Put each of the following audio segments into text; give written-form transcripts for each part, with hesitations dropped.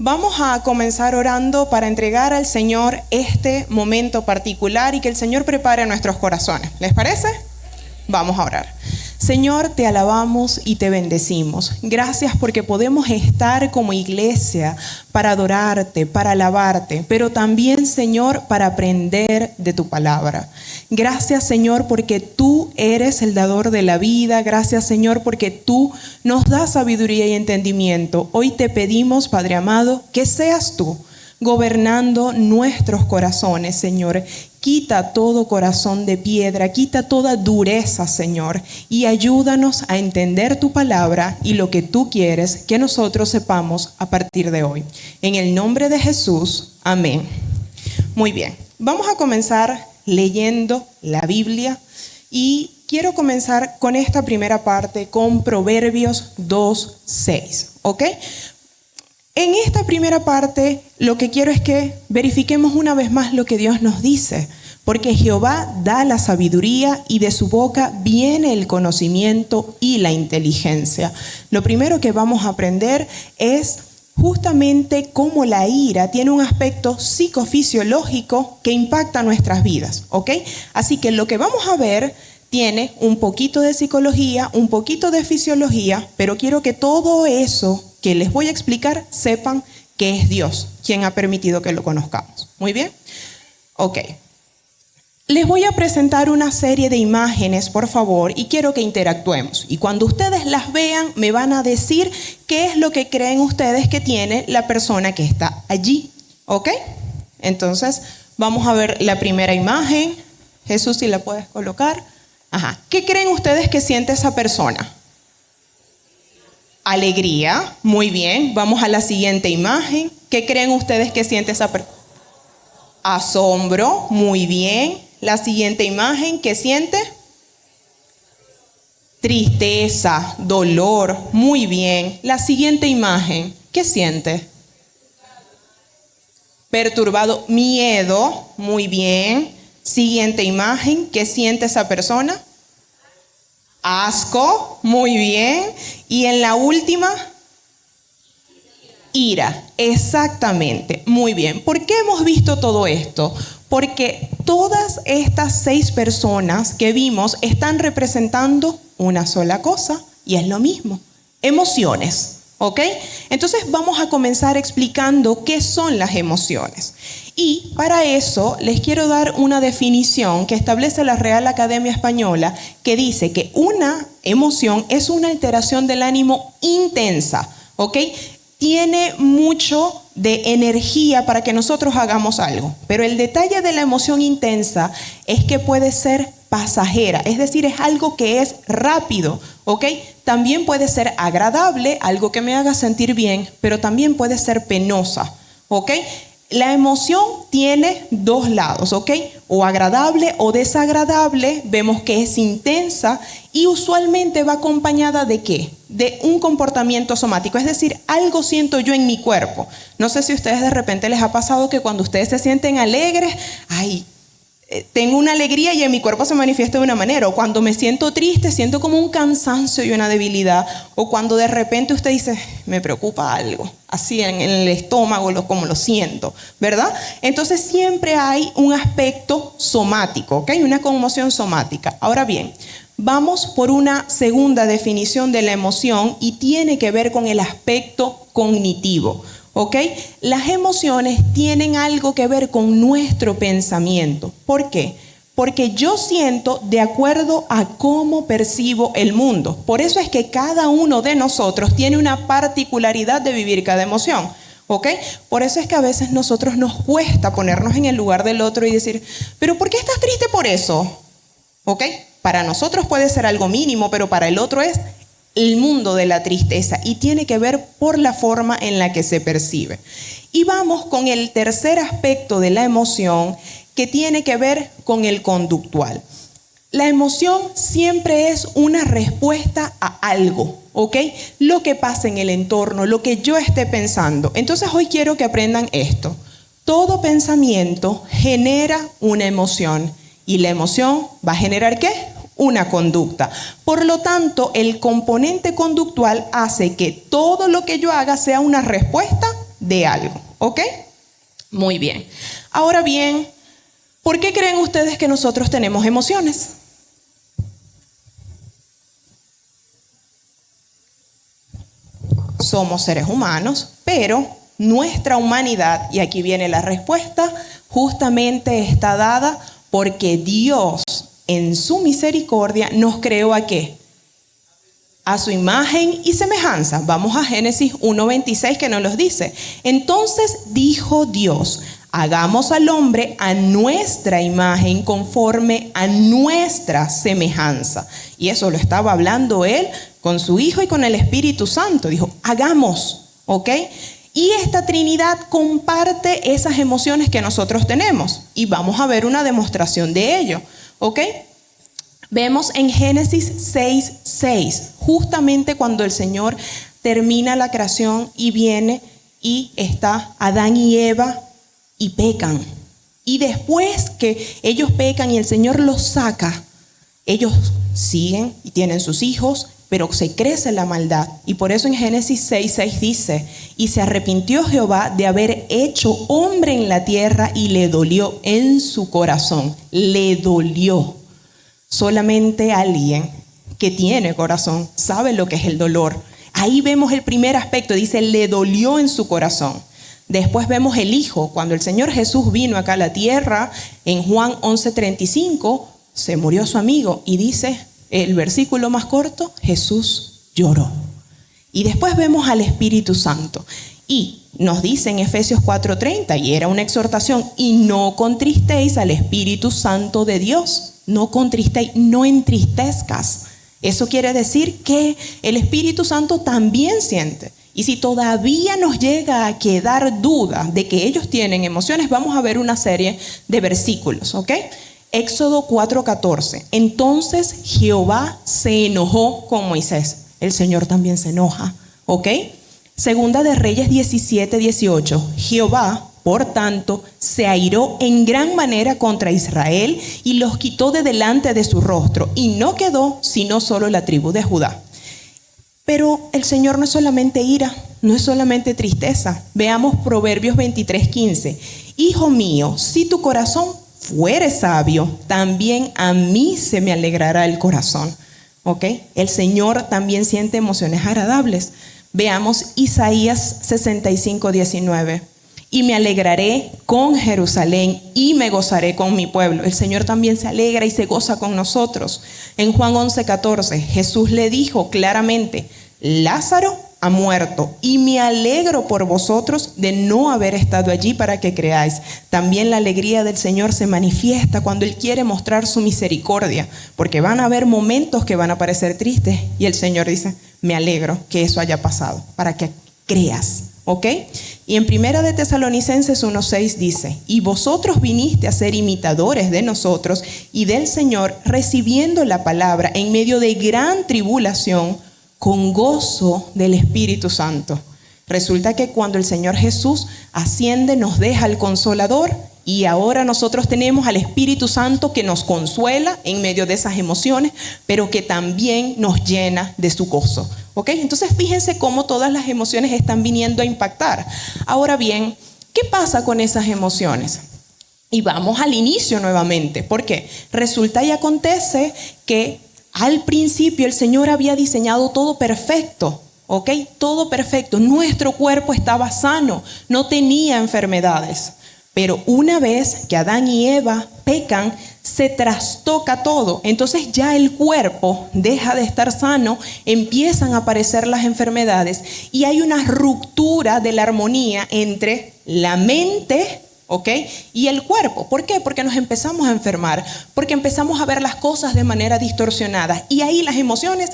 Vamos a comenzar orando para entregar al Señor este momento particular y que el Señor prepare nuestros corazones. ¿Les parece? Vamos a orar. Señor, te alabamos y te bendecimos. Gracias porque podemos estar como iglesia para adorarte, para alabarte, pero también, Señor, para aprender de tu palabra. Gracias, Señor, porque tú eres el dador de la vida. Gracias, Señor, porque tú nos das sabiduría y entendimiento. Hoy te pedimos, Padre amado, que seas tú gobernando nuestros corazones, Señor. Quita todo corazón de piedra, quita toda dureza, Señor, y ayúdanos a entender tu palabra y lo que tú quieres que nosotros sepamos a partir de hoy. En el nombre de Jesús, amén. Muy bien, vamos a comenzar leyendo la Biblia y quiero comenzar con esta primera parte, con Proverbios 2:6, ¿ok? En esta primera parte, lo que quiero es que verifiquemos una vez más lo que Dios nos dice, porque Jehová da la sabiduría y de su boca viene el conocimiento y la inteligencia. Lo primero que vamos a aprender es justamente cómo la ira tiene un aspecto psicofisiológico que impacta nuestras vidas, ¿ok? Así que lo que vamos a ver tiene un poquito de psicología, un poquito de fisiología, pero quiero que todo eso que les voy a explicar sepan que es Dios quien ha permitido que lo conozcamos. ¿Muy bien? Ok. Les voy a presentar una serie de imágenes, por favor, y quiero que interactuemos. Y cuando ustedes las vean, me van a decir qué es lo que creen ustedes que tiene la persona que está allí. ¿Ok? Entonces, vamos a ver la primera imagen. Jesús, si la puedes colocar. Ajá. ¿Qué creen ustedes que siente esa persona? Alegría, muy bien. Vamos a la siguiente imagen. ¿Qué creen ustedes que siente esa persona? Asombro, muy bien. La siguiente imagen, ¿qué siente? Tristeza, dolor, muy bien. La siguiente imagen, ¿qué siente? Perturbado, miedo, muy bien. Siguiente imagen, ¿qué siente esa persona? Asco, muy bien. Y en la última, ira, exactamente, muy bien. ¿Por qué hemos visto todo esto? Porque todas estas 6 personas que vimos están representando una sola cosa y es lo mismo, emociones. ¿Ok? Entonces vamos a comenzar explicando qué son las emociones. Y para eso les quiero dar una definición que establece la Real Academia Española, que dice que una emoción es una alteración del ánimo intensa, ¿ok? Tiene mucho de energía para que nosotros hagamos algo, pero el detalle de la emoción intensa es que puede ser pasajera, es decir, es algo que es rápido, ¿ok? También puede ser agradable, algo que me haga sentir bien, pero también puede ser penosa, ¿ok? La emoción tiene 2 lados, ¿ok? O agradable o desagradable, vemos que es intensa y usualmente va acompañada ¿de qué? De un comportamiento somático, es decir, algo siento yo en mi cuerpo. No sé si a ustedes de repente les ha pasado que cuando ustedes se sienten alegres, ay, tengo una alegría y en mi cuerpo se manifiesta de una manera, o cuando me siento triste, siento como un cansancio y una debilidad, o cuando de repente usted dice, me preocupa algo, así en el estómago, como lo siento, ¿verdad? Entonces siempre hay un aspecto somático, ¿ok? Una conmoción somática. Ahora bien, vamos por una segunda definición de la emoción y tiene que ver con el aspecto cognitivo. ¿Ok? Las emociones tienen algo que ver con nuestro pensamiento. ¿Por qué? Porque yo siento de acuerdo a cómo percibo el mundo. Por eso es que cada uno de nosotros tiene una particularidad de vivir cada emoción. ¿Ok? Por eso es que a veces nosotros nos cuesta ponernos en el lugar del otro y decir, ¿pero por qué estás triste por eso? ¿Ok? Para nosotros puede ser algo mínimo, pero para el otro es el mundo de la tristeza y tiene que ver por la forma en la que se percibe. Y vamos con el tercer aspecto de la emoción que tiene que ver con el conductual. La emoción siempre es una respuesta a algo, ¿ok? Lo que pasa en el entorno, lo que yo esté pensando. Entonces hoy quiero que aprendan esto. Todo pensamiento genera una emoción y la emoción va a generar ¿qué? Una conducta. Por lo tanto, el componente conductual hace que todo lo que yo haga sea una respuesta de algo, ¿ok? Muy bien. Ahora bien, ¿por qué creen ustedes que nosotros tenemos emociones? Somos seres humanos, pero nuestra humanidad, y aquí viene la respuesta, justamente está dada porque Dios en su misericordia nos creó ¿a qué? A su imagen y semejanza. Vamos a Génesis 1:26 que nos los dice. Entonces dijo Dios, hagamos al hombre a nuestra imagen conforme a nuestra semejanza. Y eso lo estaba hablando él con su Hijo y con el Espíritu Santo. Dijo, hagamos, ¿ok? Y esta Trinidad comparte esas emociones que nosotros tenemos. Y vamos a ver una demostración de ello, ¿ok? Vemos en Génesis 6:6, justamente cuando el Señor termina la creación y viene y está Adán y Eva y pecan. Y después que ellos pecan y el Señor los saca, ellos siguen y tienen sus hijos, pero se crece la maldad. Y por eso en Génesis 6:6 dice, y se arrepintió Jehová de haber hecho hombre en la tierra y le dolió en su corazón. Le dolió. Solamente alguien que tiene corazón sabe lo que es el dolor. Ahí vemos el primer aspecto, dice, le dolió en su corazón. Después vemos el Hijo, cuando el Señor Jesús vino acá a la tierra, en Juan 11:35, se murió su amigo y dice, el versículo más corto, Jesús lloró. Y después vemos al Espíritu Santo. Y nos dice en Efesios 4:30, y era una exhortación, y no contristéis al Espíritu Santo de Dios. No contristéis, no entristezcas. Eso quiere decir que el Espíritu Santo también siente. Y si todavía nos llega a quedar duda de que ellos tienen emociones, vamos a ver una serie de versículos, ¿ok? Éxodo 4:14. Entonces Jehová se enojó con Moisés. El Señor también se enoja, ¿ok? Segunda de Reyes 17:18. Jehová, por tanto, se airó en gran manera contra Israel y los quitó de delante de su rostro. Y no quedó sino solo la tribu de Judá. Pero el Señor no es solamente ira, no es solamente tristeza. Veamos Proverbios 23:15. Hijo mío, si tu corazón fuere sabio, también a mí se me alegrará el corazón. ¿Ok? El Señor también siente emociones agradables. Veamos Isaías 65:19. Y me alegraré con Jerusalén y me gozaré con mi pueblo. El Señor también se alegra y se goza con nosotros. En Juan 11:14, Jesús le dijo claramente, Lázaro ha muerto y me alegro por vosotros de no haber estado allí para que creáis. También la alegría del Señor se manifiesta cuando Él quiere mostrar su misericordia, porque van a haber momentos que van a parecer tristes y el Señor dice, me alegro que eso haya pasado para que creas. ¿Ok? Y en Primera de Tesalonicenses 1:6 dice, y vosotros viniste a ser imitadores de nosotros y del Señor, recibiendo la palabra en medio de gran tribulación, con gozo del Espíritu Santo. Resulta que cuando el Señor Jesús asciende, nos deja el Consolador y ahora nosotros tenemos al Espíritu Santo que nos consuela en medio de esas emociones, pero que también nos llena de su gozo. ¿Ok? Entonces fíjense cómo todas las emociones están viniendo a impactar. Ahora bien, ¿qué pasa con esas emociones? Y vamos al inicio nuevamente. ¿Por qué? Resulta y acontece que al principio el Señor había diseñado todo perfecto. ¿Ok? Todo perfecto. Nuestro cuerpo estaba sano, no tenía enfermedades. Pero una vez que Adán y Eva pecan, se trastoca todo. Entonces ya el cuerpo deja de estar sano, empiezan a aparecer las enfermedades y hay una ruptura de la armonía entre la mente, ¿ok? Y el cuerpo. ¿Por qué? Porque nos empezamos a enfermar, porque empezamos a ver las cosas de manera distorsionada y ahí las emociones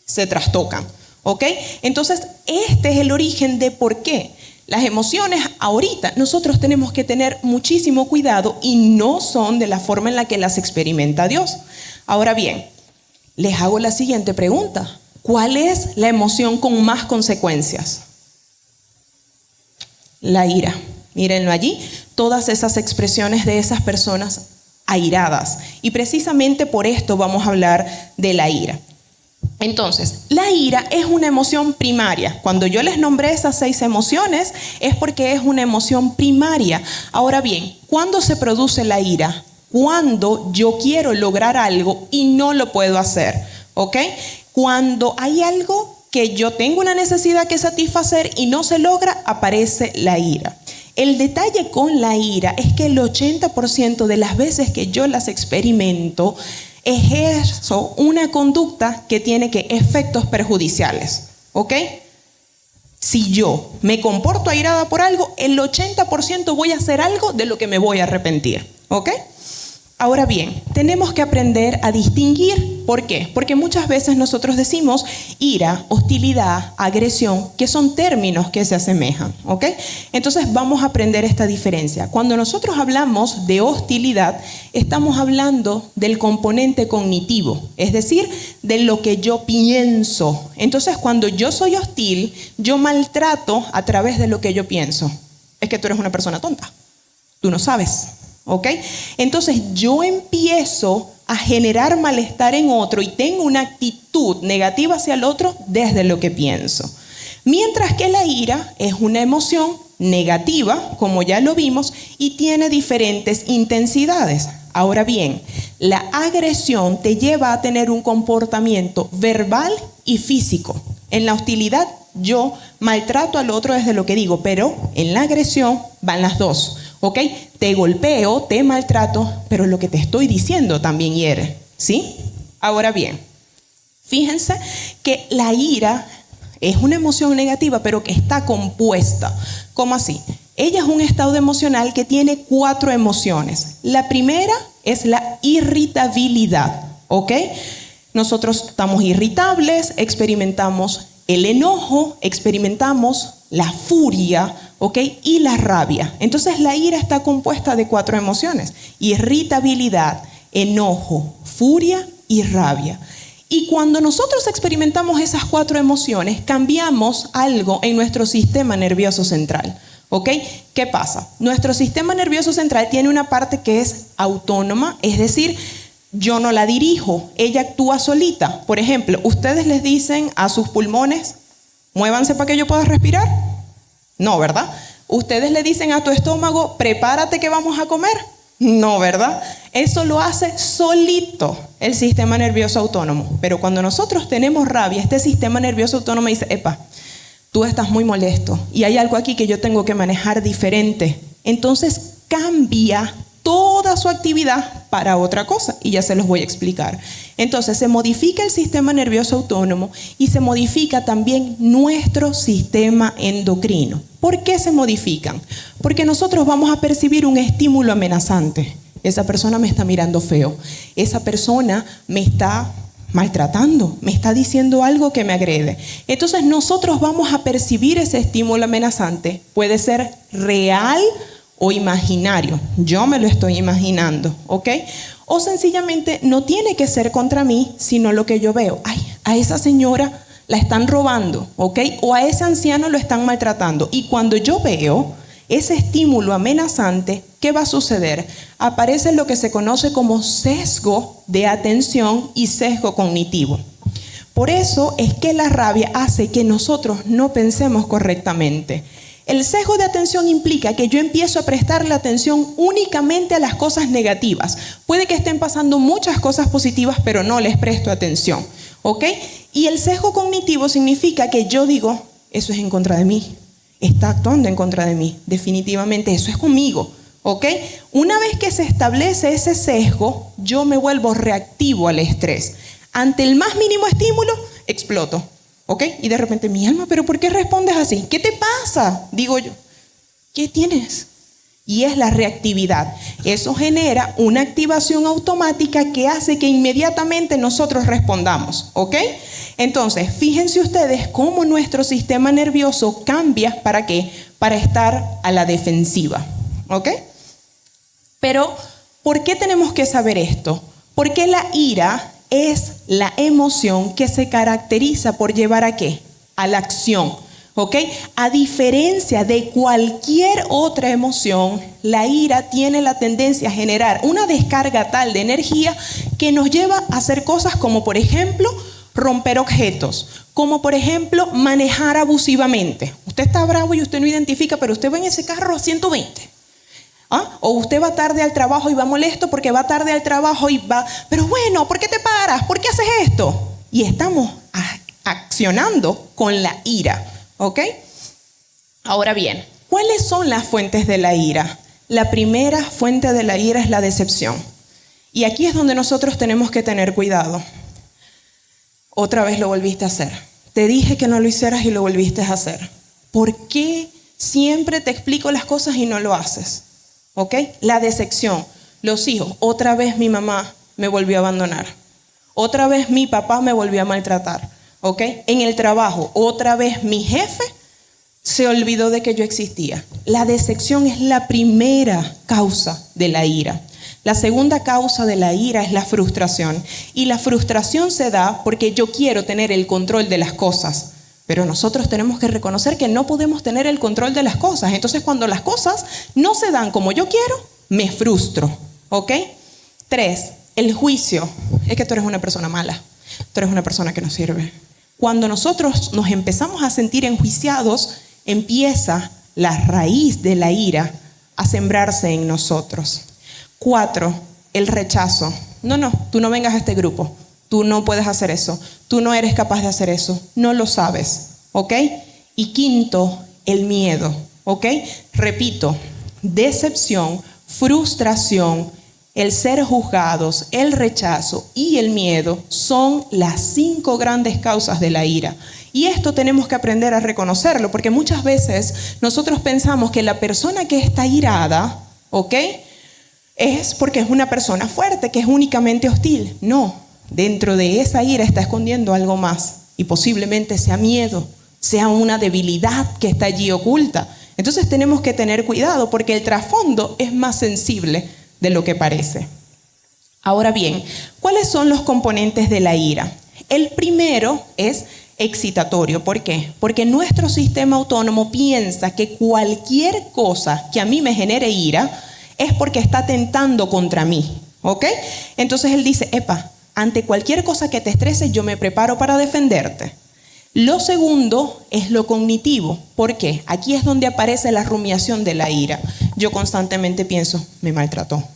se trastocan, ¿ok? Entonces este es el origen de por qué. Las emociones ahorita nosotros tenemos que tener muchísimo cuidado y no son de la forma en la que las experimenta Dios. Ahora bien, les hago la siguiente pregunta. ¿Cuál es la emoción con más consecuencias? La ira. Mírenlo allí, todas esas expresiones de esas personas airadas. Y precisamente por esto vamos a hablar de la ira. Entonces, la ira es una emoción primaria. Cuando yo les nombré esas 6 emociones, es porque es una emoción primaria. Ahora bien, ¿cuándo se produce la ira? Cuando yo quiero lograr algo y no lo puedo hacer, ¿ok? Cuando hay algo que yo tengo una necesidad que satisfacer y no se logra, aparece la ira. El detalle con la ira es que el 80% de las veces que yo las experimento, ejerzo una conducta que tiene efectos perjudiciales, ¿ok? Si yo me comporto airada por algo, el 80% voy a hacer algo de lo que me voy a arrepentir, ¿ok? Ahora bien, tenemos que aprender a distinguir. ¿Por qué? Porque muchas veces nosotros decimos ira, hostilidad, agresión, que son términos que se asemejan, ¿ok? Entonces vamos a aprender esta diferencia. Cuando nosotros hablamos de hostilidad, estamos hablando del componente cognitivo, es decir, de lo que yo pienso. Entonces, cuando yo soy hostil, yo maltrato a través de lo que yo pienso. Es que tú eres una persona tonta, tú no sabes. ¿Ok? Entonces yo empiezo a generar malestar en otro y tengo una actitud negativa hacia el otro desde lo que pienso. Mientras que la ira es una emoción negativa, como ya lo vimos, y tiene diferentes intensidades. Ahora bien, la agresión te lleva a tener un comportamiento verbal y físico. En la hostilidad yo maltrato al otro desde lo que digo, pero en la agresión van las dos. ¿Ok? Te golpeo, te maltrato, pero lo que te estoy diciendo también hiere, ¿sí? Ahora bien, fíjense que la ira es una emoción negativa, pero que está compuesta. ¿Cómo así? Ella es un estado emocional que tiene 4 emociones. La primera es la irritabilidad, ¿ok? Nosotros estamos irritables, experimentamos el enojo, experimentamos la furia, ¿ok? Y la rabia. Entonces la ira está compuesta de 4 emociones: irritabilidad, enojo, furia y rabia. Y cuando nosotros experimentamos esas 4 emociones, cambiamos algo en nuestro sistema nervioso central, ¿ok? ¿Qué pasa? Nuestro sistema nervioso central tiene una parte que es autónoma, es decir, yo no la dirijo, ella actúa solita. Por ejemplo, ustedes les dicen a sus pulmones, muévanse para que yo pueda respirar. No, ¿verdad? Ustedes le dicen a tu estómago, prepárate que vamos a comer. No, ¿verdad? Eso lo hace solito el sistema nervioso autónomo. Pero cuando nosotros tenemos rabia, este sistema nervioso autónomo dice, epa, tú estás muy molesto y hay algo aquí que yo tengo que manejar diferente. Entonces cambia toda su actividad para otra cosa y ya se los voy a explicar. Entonces se modifica el sistema nervioso autónomo y se modifica también nuestro sistema endocrino. ¿Por qué se modifican? Porque nosotros vamos a percibir un estímulo amenazante. Esa persona me está mirando feo, esa persona me está maltratando, me está diciendo algo que me agrede. Entonces nosotros vamos a percibir ese estímulo amenazante. Puede ser real o imaginario, yo me lo estoy imaginando, ¿ok? O sencillamente no tiene que ser contra mí, sino lo que yo veo. Ay, a esa señora la están robando, ¿ok? O a ese anciano lo están maltratando. Y cuando yo veo ese estímulo amenazante, ¿qué va a suceder? Aparece lo que se conoce como sesgo de atención y sesgo cognitivo. Por eso es que la rabia hace que nosotros no pensemos correctamente. El sesgo de atención implica que yo empiezo a prestarle atención únicamente a las cosas negativas. Puede que estén pasando muchas cosas positivas, pero no les presto atención, ¿ok? Y el sesgo cognitivo significa que yo digo, eso es en contra de mí, está actuando en contra de mí, definitivamente eso es conmigo, ¿ok? Una vez que se establece ese sesgo, yo me vuelvo reactivo al estrés. Ante el más mínimo estímulo, exploto. ¿Ok? Y de repente, mi alma, ¿pero por qué respondes así? ¿Qué te pasa? Digo yo, ¿qué tienes? Y es la reactividad. Eso genera una activación automática que hace que inmediatamente nosotros respondamos. ¿Ok? Entonces, fíjense ustedes cómo nuestro sistema nervioso cambia. ¿Para qué? Para estar a la defensiva. ¿Ok? Pero, ¿por qué tenemos que saber esto? Porque la ira es la emoción que se caracteriza por llevar ¿a qué? A la acción, ¿ok? A diferencia de cualquier otra emoción, la ira tiene la tendencia a generar una descarga tal de energía que nos lleva a hacer cosas como, por ejemplo, romper objetos, como por ejemplo manejar abusivamente. Usted está bravo y usted no identifica, pero usted va en ese carro a 120. ¿Ah? O usted va tarde al trabajo y va molesto porque va tarde al trabajo y va, pero bueno, ¿por qué te paras? ¿Por qué haces esto? Y estamos accionando con la ira, ¿ok? Ahora bien, ¿cuáles son las fuentes de la ira? La primera fuente de la ira es la decepción. Y aquí es donde nosotros tenemos que tener cuidado. Otra vez lo volviste a hacer. Te dije que no lo hicieras y lo volviste a hacer. ¿Por qué siempre te explico las cosas y no lo haces? ¿Ok? La decepción. Los hijos. Otra vez mi mamá me volvió a abandonar. Otra vez mi papá me volvió a maltratar. ¿Ok? En el trabajo. Otra vez mi jefe se olvidó de que yo existía. La decepción es la primera causa de la ira. La segunda causa de la ira es la frustración. Y la frustración se da porque yo quiero tener el control de las cosas. Pero nosotros tenemos que reconocer que no podemos tener el control de las cosas. Entonces, cuando las cosas no se dan como yo quiero, me frustro. ¿Ok? 3. El juicio. Es que tú eres una persona mala. Tú eres una persona que no sirve. Cuando nosotros nos empezamos a sentir enjuiciados, empieza la raíz de la ira a sembrarse en nosotros. 4, el rechazo. No, tú no vengas a este grupo. Tú no puedes hacer eso. Tú no eres capaz de hacer eso. No lo sabes. ¿Ok? Y 5, el miedo. ¿Ok? Repito, decepción, frustración, el ser juzgados, el rechazo y el miedo son las 5 grandes causas de la ira. Y esto tenemos que aprender a reconocerlo, porque muchas veces nosotros pensamos que la persona que está irada, ¿ok?, es porque es una persona fuerte, que es únicamente hostil. No, dentro de esa ira está escondiendo algo más y posiblemente sea miedo, sea una debilidad que está allí oculta. Entonces tenemos que tener cuidado porque el trasfondo es más sensible de lo que parece. Ahora bien, ¿cuáles son los componentes de la ira? El primero es excitatorio. ¿Por qué? Porque nuestro sistema autónomo piensa que cualquier cosa que a mí me genere ira es porque está atentando contra mí, ¿ok? Entonces él dice, ante cualquier cosa que te estrese, yo me preparo para defenderte. Lo segundo es lo cognitivo. ¿Por qué? Aquí es donde aparece la rumiación de la ira. Yo constantemente pienso, me maltrató.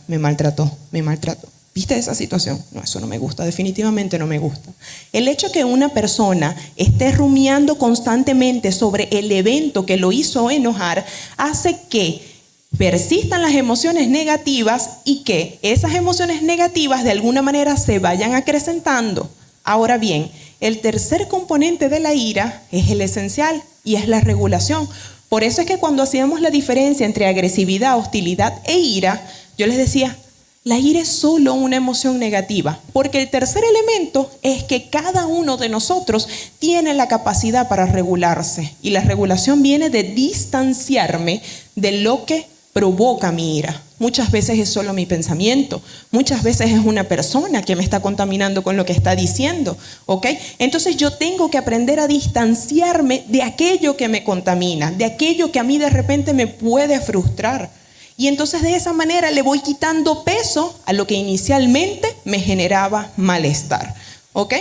¿Viste esa situación? No, eso no me gusta, definitivamente no me gusta. El hecho que una persona esté rumiando constantemente sobre el evento que lo hizo enojar hace que persistan las emociones negativas y que esas emociones negativas de alguna manera se vayan acrecentando. Ahora bien, el tercer componente de la ira es el esencial y es la regulación. Por eso es que cuando hacíamos la diferencia entre agresividad, hostilidad e ira, yo les decía, la ira es solo una emoción negativa, porque el tercer elemento es que cada uno de nosotros tiene la capacidad para regularse. Y la regulación viene de distanciarme de lo que provoca mi ira. Muchas veces es solo mi pensamiento, muchas veces es una persona que me está contaminando con lo que está diciendo, ¿ok? Entonces yo tengo que aprender a distanciarme de aquello que me contamina, de aquello que a mí de repente me puede frustrar. Y entonces de esa manera le voy quitando peso a lo que inicialmente me generaba malestar, ¿ok?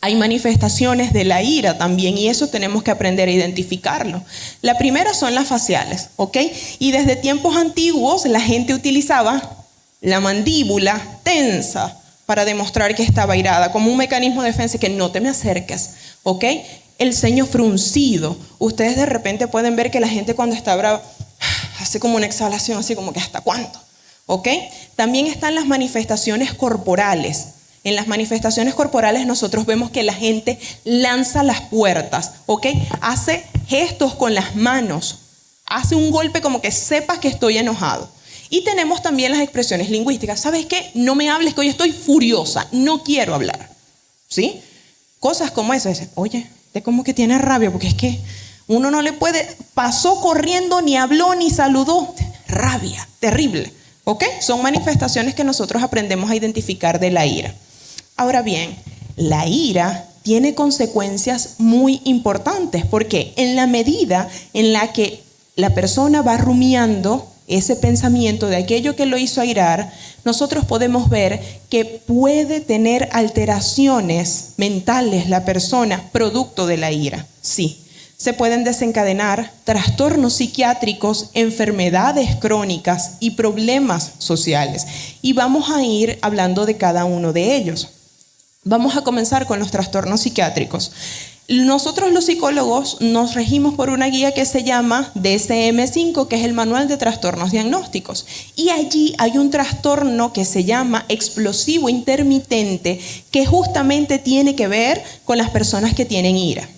Hay manifestaciones de la ira también y eso tenemos que aprender a identificarlo. La primera son las faciales, ¿ok? Y desde tiempos antiguos la gente utilizaba la mandíbula tensa para demostrar que estaba irada, como un mecanismo de defensa, que no te me acerques, ¿ok? El ceño fruncido. Ustedes de repente pueden ver que la gente cuando está brava hace como una exhalación, así como que ¿hasta cuándo? ¿Ok? También están las manifestaciones corporales. En las manifestaciones corporales nosotros vemos que la gente lanza las puertas, ¿ok? Hace gestos con las manos, hace un golpe como que sepas que estoy enojado. Y tenemos también las expresiones lingüísticas. ¿Sabes qué? No me hables que hoy estoy furiosa, no quiero hablar. ¿Sí? Cosas como eso. Oye, es como que tiene rabia, porque es que uno no le puede, pasó corriendo, ni habló, ni saludó. Rabia, terrible. ¿Ok? Son manifestaciones que nosotros aprendemos a identificar de la ira. Ahora bien, la ira tiene consecuencias muy importantes, porque en la medida en la que la persona va rumiando ese pensamiento de aquello que lo hizo airar, nosotros podemos ver que puede tener alteraciones mentales la persona producto de la ira. Sí, se pueden desencadenar trastornos psiquiátricos, enfermedades crónicas y problemas sociales. Y vamos a ir hablando de cada uno de ellos. Vamos a comenzar con los trastornos psiquiátricos. Nosotros los psicólogos nos regimos por una guía que se llama DSM-5, que es el Manual de Trastornos Diagnósticos. Y allí hay un trastorno que se llama explosivo intermitente, que justamente tiene que ver con las personas que tienen ira.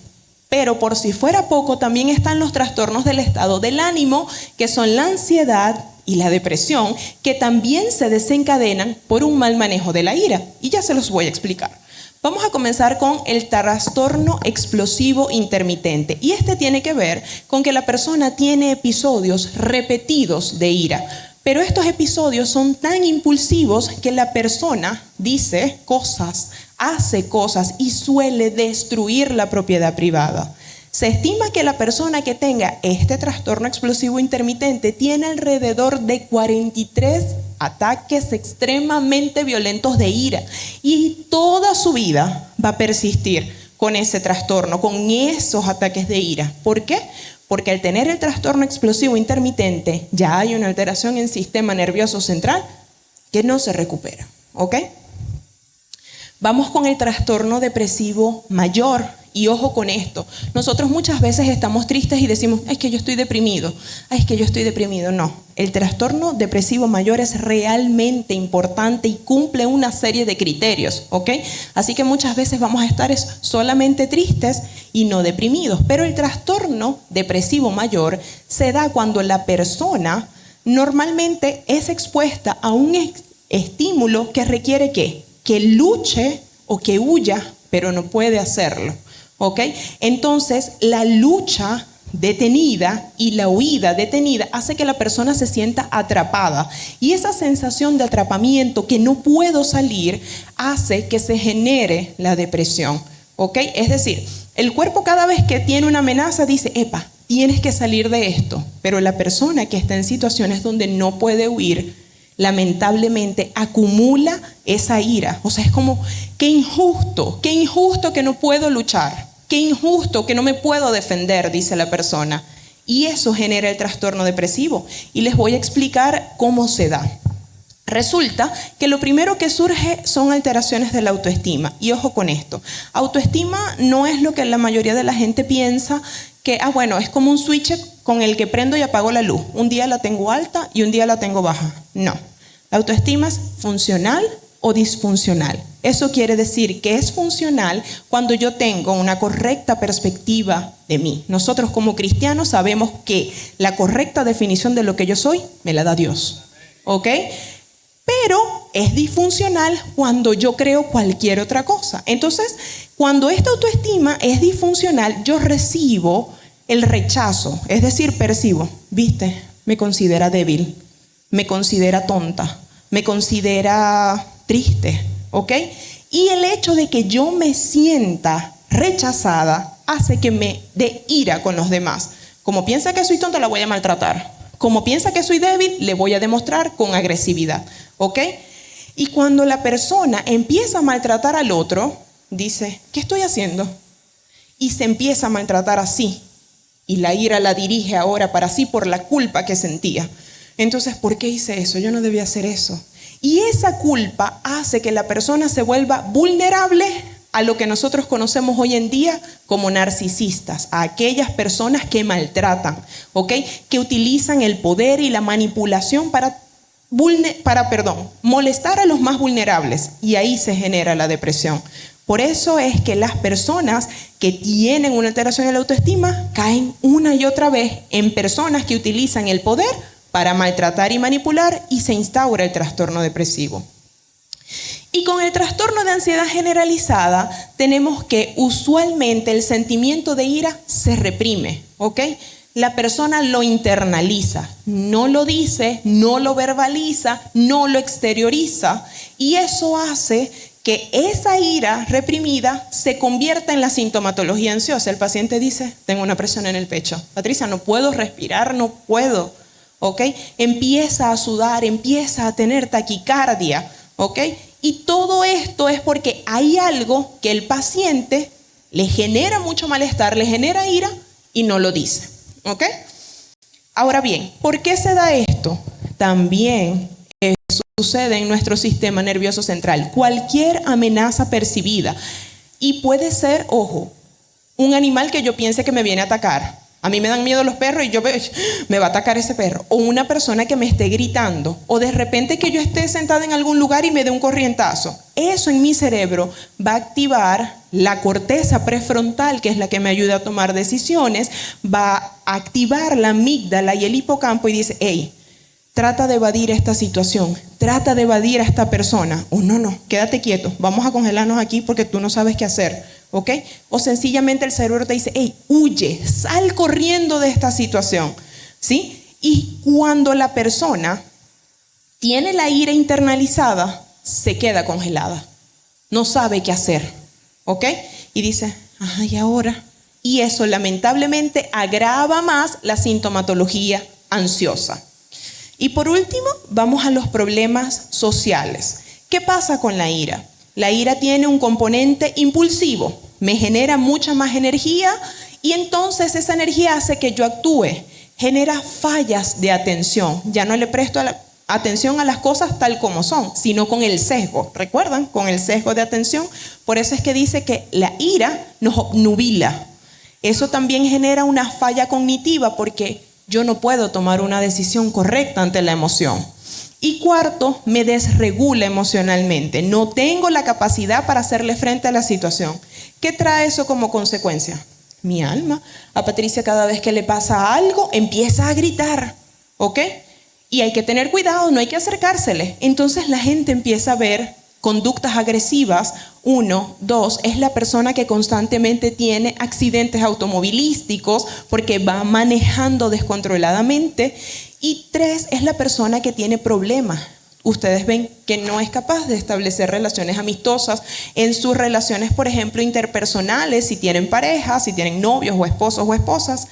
Pero por si fuera poco, también están los trastornos del estado del ánimo, que son la ansiedad y la depresión, que también se desencadenan por un mal manejo de la ira. Y ya se los voy a explicar. Vamos a comenzar con el trastorno explosivo intermitente. Y este tiene que ver con que la persona tiene episodios repetidos de ira. Pero estos episodios son tan impulsivos que la persona dice cosas, hace cosas y suele destruir la propiedad privada. Se estima que la persona que tenga este trastorno explosivo intermitente tiene alrededor de 43 ataques extremadamente violentos de ira y toda su vida va a persistir con ese trastorno, con esos ataques de ira. ¿Por qué? Porque al tener el trastorno explosivo intermitente ya hay una alteración en el sistema nervioso central que no se recupera. ¿Ok? Vamos con el trastorno depresivo mayor. Y ojo con esto, nosotros muchas veces estamos tristes y decimos, es que yo estoy deprimido, es que yo estoy deprimido. No, el trastorno depresivo mayor es realmente importante y cumple una serie de criterios, ¿ok? Así que muchas veces vamos a estar solamente tristes y no deprimidos. Pero el trastorno depresivo mayor se da cuando la persona normalmente es expuesta a un estímulo que requiere ¿qué? Que luche o que huya, pero no puede hacerlo. ¿Ok? Entonces, la lucha detenida y la huida detenida hace que la persona se sienta atrapada. Y esa sensación de atrapamiento, que no puedo salir, hace que se genere la depresión. ¿Ok? Es decir, el cuerpo cada vez que tiene una amenaza dice, epa, tienes que salir de esto. Pero la persona que está en situaciones donde no puede huir, lamentablemente acumula esa ira. O sea, es como, qué injusto que no puedo luchar. Qué injusto que no me puedo defender, dice la persona. Y eso genera el trastorno depresivo. Y les voy a explicar cómo se da. Resulta que lo primero que surge son alteraciones de la autoestima. Y ojo con esto. Autoestima no es lo que la mayoría de la gente piensa, que bueno, es como un switch con el que prendo y apago la luz. Un día la tengo alta y un día la tengo baja. No. La autoestima es funcional o disfuncional. Eso quiere decir que es funcional cuando yo tengo una correcta perspectiva de mí. Nosotros como cristianos sabemos que la correcta definición de lo que yo soy me la da Dios. ¿Ok? Pero es disfuncional cuando yo creo cualquier otra cosa. Entonces, cuando esta autoestima es disfuncional, yo recibo el rechazo. Es decir, percibo, ¿viste? Me considera débil, me considera tonta, me considera triste. ¿Ok? Y el hecho de que yo me sienta rechazada hace que me dé ira con los demás. Como piensa que soy tonta, la voy a maltratar. Como piensa que soy débil, le voy a demostrar con agresividad. ¿Ok? Y cuando la persona empieza a maltratar al otro, dice, ¿qué estoy haciendo? Y se empieza a maltratar así. Y la ira la dirige ahora para sí por la culpa que sentía. Entonces, ¿por qué hice eso? Yo no debía hacer eso. Y esa culpa hace que la persona se vuelva vulnerable a lo que nosotros conocemos hoy en día como narcisistas, a aquellas personas que maltratan, ¿ok? Que utilizan el poder y la manipulación para molestar a los más vulnerables, y ahí se genera la depresión. Por eso es que las personas que tienen una alteración en la autoestima caen una y otra vez en personas que utilizan el poder para maltratar y manipular, y se instaura el trastorno depresivo. Y con el trastorno de ansiedad generalizada tenemos que usualmente el sentimiento de ira se reprime, ¿ok? La persona lo internaliza, no lo dice, no lo verbaliza, no lo exterioriza, y eso hace que esa ira reprimida se convierta en la sintomatología ansiosa. El paciente dice, tengo una presión en el pecho. Patricia, no puedo respirar, no puedo. ¿ok? Empieza a sudar, empieza a tener taquicardia, ¿ok? Y todo esto es porque hay algo que el paciente le genera mucho malestar, le genera ira y no lo dice, ¿ok? Ahora bien, ¿por qué se da esto? También sucede en nuestro sistema nervioso central. Cualquier amenaza percibida, y puede ser, ojo, un animal que yo piense que me viene a atacar. A mí me dan miedo los perros y yo me va a atacar ese perro. O una persona que me esté gritando. O de repente que yo esté sentada en algún lugar y me dé un corrientazo. Eso en mi cerebro va a activar la corteza prefrontal, que es la que me ayuda a tomar decisiones. Va a activar la amígdala y el hipocampo y dice, hey, trata de evadir esta situación. Trata de evadir a esta persona. O no, quédate quieto. Vamos a congelarnos aquí porque tú no sabes qué hacer. ¿Ok? O sencillamente el cerebro te dice, hey, huye, sal corriendo de esta situación, ¿sí? Y cuando la persona tiene la ira internalizada, se queda congelada, no sabe qué hacer, ¿ok? Y dice, ¿y ahora? Y eso lamentablemente agrava más la sintomatología ansiosa. Y por último, vamos a los problemas sociales. ¿Qué pasa con la ira? La ira tiene un componente impulsivo, me genera mucha más energía y entonces esa energía hace que yo actúe, genera fallas de atención. Ya no le presto atención a las cosas tal como son, sino con el sesgo. ¿Recuerdan? Con el sesgo de atención. Por eso es que dice que la ira nos obnubila. Eso también genera una falla cognitiva porque yo no puedo tomar una decisión correcta ante la emoción. Y cuarto, me desregula emocionalmente. No tengo la capacidad para hacerle frente a la situación. ¿Qué trae eso como consecuencia? Mi alma. A Patricia cada vez que le pasa algo, empieza a gritar, ¿ok? Y hay que tener cuidado, no hay que acercársele. Entonces la gente empieza a ver conductas agresivas. 1, 2, es la persona que constantemente tiene accidentes automovilísticos porque va manejando descontroladamente. Y 3, es la persona que tiene problemas. Ustedes ven que no es capaz de establecer relaciones amistosas en sus relaciones, por ejemplo, interpersonales, si tienen pareja, si tienen novios o esposos o esposas,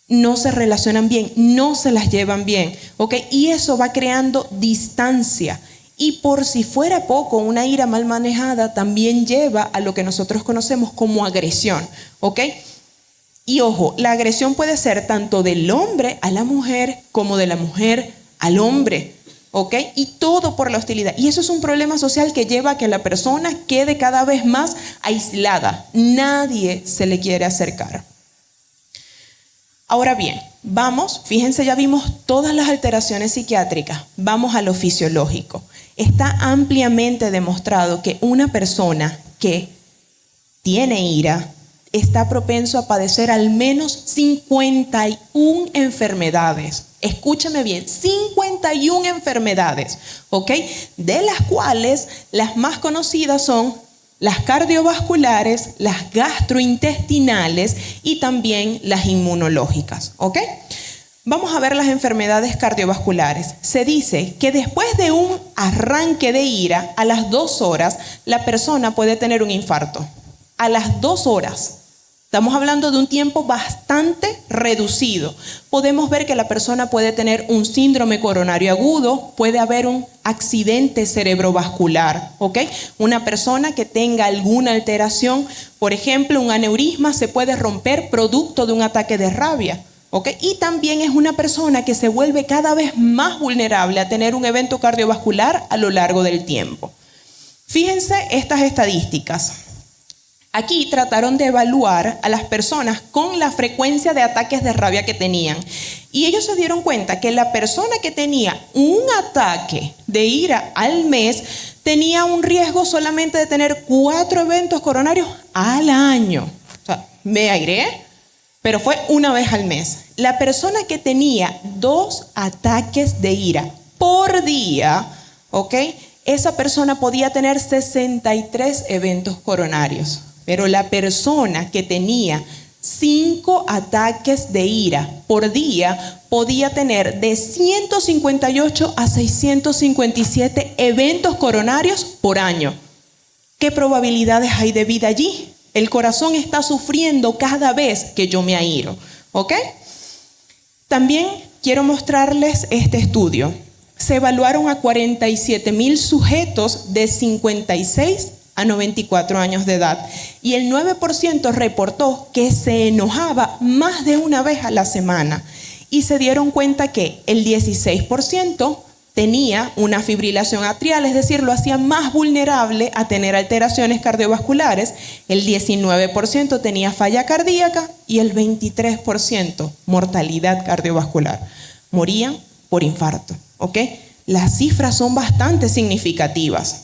no se relacionan bien, no se las llevan bien, ¿ok? Y eso va creando distancia. Y por si fuera poco, una ira mal manejada también lleva a lo que nosotros conocemos como agresión, ¿ok? Y ojo, la agresión puede ser tanto del hombre a la mujer como de la mujer al hombre, ¿ok? Y todo por la hostilidad. Y eso es un problema social que lleva a que la persona quede cada vez más aislada. Nadie se le quiere acercar. Ahora bien, fíjense, ya vimos todas las alteraciones psiquiátricas. Vamos a lo fisiológico. Está ampliamente demostrado que una persona que tiene ira está propenso a padecer al menos 51 enfermedades. Escúchame bien, 51 enfermedades, ¿ok? De las cuales las más conocidas son las cardiovasculares, las gastrointestinales y también las inmunológicas, ¿ok? Vamos a ver las enfermedades cardiovasculares. Se dice que después de un arranque de ira, a las 2 horas, la persona puede tener un infarto. A las 2 horas. Estamos hablando de un tiempo bastante reducido. Podemos ver que la persona puede tener un síndrome coronario agudo, puede haber un accidente cerebrovascular, ¿ok? Una persona que tenga alguna alteración, por ejemplo, un aneurisma se puede romper producto de un ataque de rabia, ¿ok? Y también es una persona que se vuelve cada vez más vulnerable a tener un evento cardiovascular a lo largo del tiempo. Fíjense estas estadísticas. Aquí trataron de evaluar a las personas con la frecuencia de ataques de rabia que tenían. Y ellos se dieron cuenta que la persona que tenía un ataque de ira al mes tenía un riesgo solamente de tener 4 eventos coronarios al año. O sea, me aireé, pero fue una vez al mes. La persona que tenía 2 ataques de ira por día, ¿ok? Esa persona podía tener 63 eventos coronarios. Pero la persona que tenía 5 ataques de ira por día podía tener de 158 a 657 eventos coronarios por año. ¿Qué probabilidades hay de vida allí? El corazón está sufriendo cada vez que yo me airo, ¿ok? También quiero mostrarles este estudio. Se evaluaron a 47,000 sujetos de 56 a 94 años de edad y el 9% reportó que se enojaba más de una vez a la semana y se dieron cuenta que el 16% tenía una fibrilación atrial, es decir, lo hacía más vulnerable a tener alteraciones cardiovasculares, el 19% tenía falla cardíaca y el 23% mortalidad cardiovascular. Morían por infarto, ¿ok? Las cifras son bastante significativas.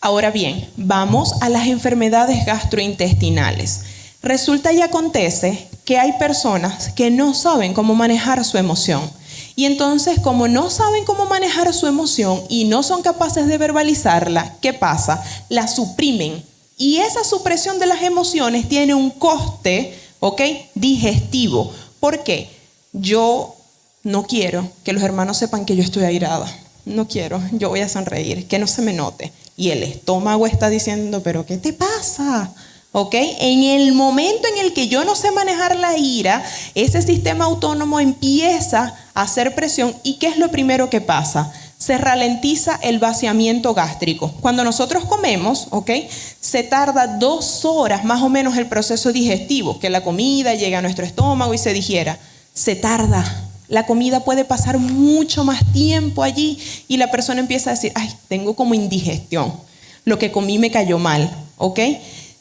Ahora bien, vamos a las enfermedades gastrointestinales. Resulta y acontece que hay personas que no saben cómo manejar su emoción. Y entonces, como no saben cómo manejar su emoción y no son capaces de verbalizarla, ¿qué pasa? La suprimen. Y esa supresión de las emociones tiene un coste, ¿ok?, digestivo. ¿Por qué? Yo no quiero que los hermanos sepan que yo estoy airada. No quiero, yo voy a sonreír, que no se me note. Y el estómago está diciendo, ¿pero qué te pasa? ¿Ok? En el momento en el que yo no sé manejar la ira, ese sistema autónomo empieza a hacer presión. ¿Y qué es lo primero que pasa? Se ralentiza el vaciamiento gástrico. Cuando nosotros comemos, ¿ok?, se tarda 2 horas más o menos el proceso digestivo, que la comida llegue a nuestro estómago y se digiera. Se tarda. La comida puede pasar mucho más tiempo allí y la persona empieza a decir, ay, tengo como indigestión, lo que comí me cayó mal, ¿ok?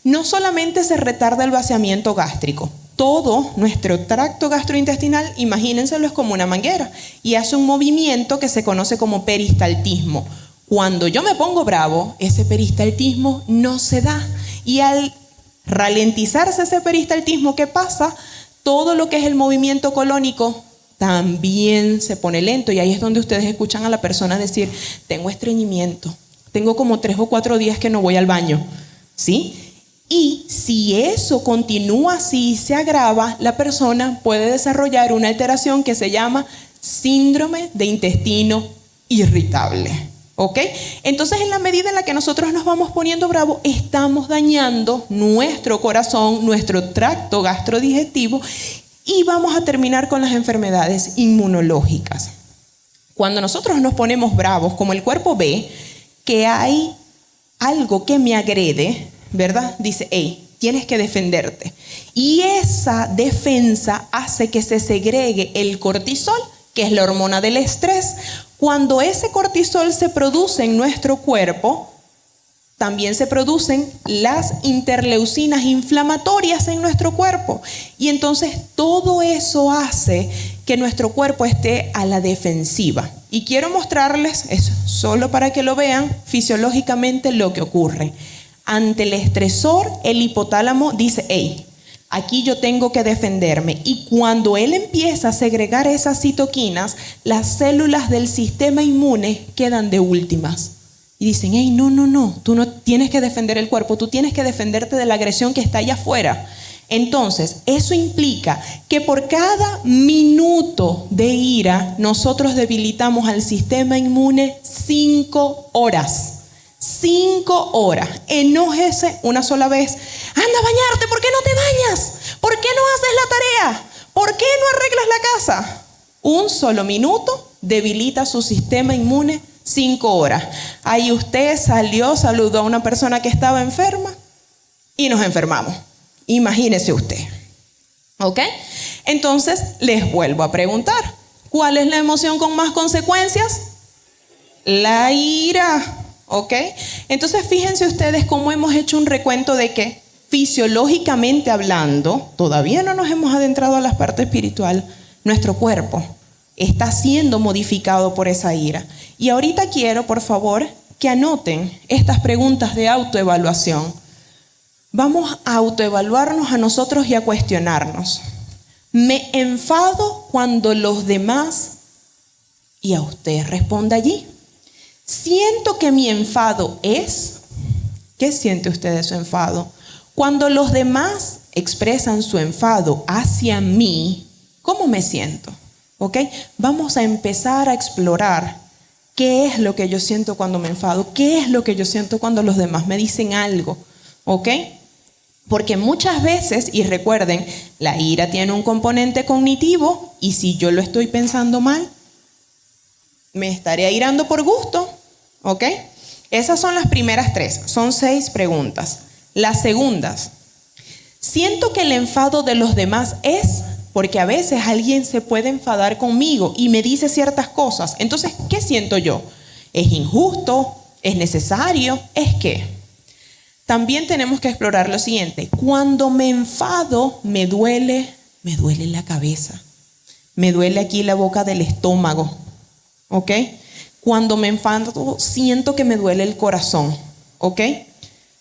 No solamente se retarda el vaciamiento gástrico, todo nuestro tracto gastrointestinal, imagínenselo, es como una manguera y hace un movimiento que se conoce como peristaltismo. Cuando yo me pongo bravo, ese peristaltismo no se da y al ralentizarse ese peristaltismo, ¿qué pasa? Todo lo que es el movimiento colónico también se pone lento y ahí es donde ustedes escuchan a la persona decir, tengo estreñimiento, tengo como 3 o 4 días que no voy al baño, ¿sí? Y si eso continúa así y se agrava, la persona puede desarrollar una alteración que se llama síndrome de intestino irritable, ¿ok? Entonces, en la medida en la que nosotros nos vamos poniendo bravos, estamos dañando nuestro corazón, nuestro tracto gastrodigestivo. Y vamos a terminar con las enfermedades inmunológicas. Cuando nosotros nos ponemos bravos, como el cuerpo ve que hay algo que me agrede, ¿verdad? Dice, hey, tienes que defenderte. Y esa defensa hace que se segregue el cortisol, que es la hormona del estrés. Cuando ese cortisol se produce en nuestro cuerpo, también se producen las interleucinas inflamatorias en nuestro cuerpo. Y entonces todo eso hace que nuestro cuerpo esté a la defensiva. Y quiero mostrarles eso, solo para que lo vean fisiológicamente lo que ocurre. Ante el estresor, el hipotálamo dice, hey, aquí yo tengo que defenderme. Y cuando él empieza a segregar esas citoquinas, las células del sistema inmune quedan de últimas. Y dicen, hey, no, tú no tienes que defender el cuerpo, tú tienes que defenderte de la agresión que está allá afuera. Entonces, eso implica que por cada minuto de ira, nosotros debilitamos al sistema inmune 5 horas. 5 horas. Enójese una sola vez. Anda a bañarte, ¿por qué no te bañas? ¿Por qué no haces la tarea? ¿Por qué no arreglas la casa? Un solo minuto debilita su sistema inmune 5 horas. Ahí usted salió, saludó a una persona que estaba enferma y nos enfermamos. Imagínese usted. ¿Ok? Entonces, les vuelvo a preguntar. ¿Cuál es la emoción con más consecuencias? La ira. ¿Ok? Entonces, fíjense ustedes cómo hemos hecho un recuento de que fisiológicamente hablando, todavía no nos hemos adentrado a la parte espiritual, nuestro cuerpo está siendo modificado por esa ira. Y ahorita quiero, por favor, que anoten estas preguntas de autoevaluación. Vamos a autoevaluarnos a nosotros y a cuestionarnos. ¿Me enfado cuando los demás? Y a usted responda allí. ¿Siento que mi enfado es? ¿Qué siente usted de su enfado? Cuando los demás expresan su enfado hacia mí, ¿cómo me siento? ¿Ok? Vamos a empezar a explorar qué es lo que yo siento cuando me enfado, qué es lo que yo siento cuando los demás me dicen algo. ¿Ok? Porque muchas veces, y recuerden, la ira tiene un componente cognitivo y si yo lo estoy pensando mal, me estaré airando por gusto, ¿ok? Esas son las primeras 3, son 6 preguntas. Las segundas, siento que el enfado de los demás es porque a veces alguien se puede enfadar conmigo y me dice ciertas cosas. Entonces, ¿qué siento yo? ¿Es injusto? ¿Es necesario? ¿Es qué? También tenemos que explorar lo siguiente. Cuando me enfado, me duele la cabeza. Me duele aquí la boca del estómago. ¿Ok? Cuando me enfado, siento que me duele el corazón. ¿Ok?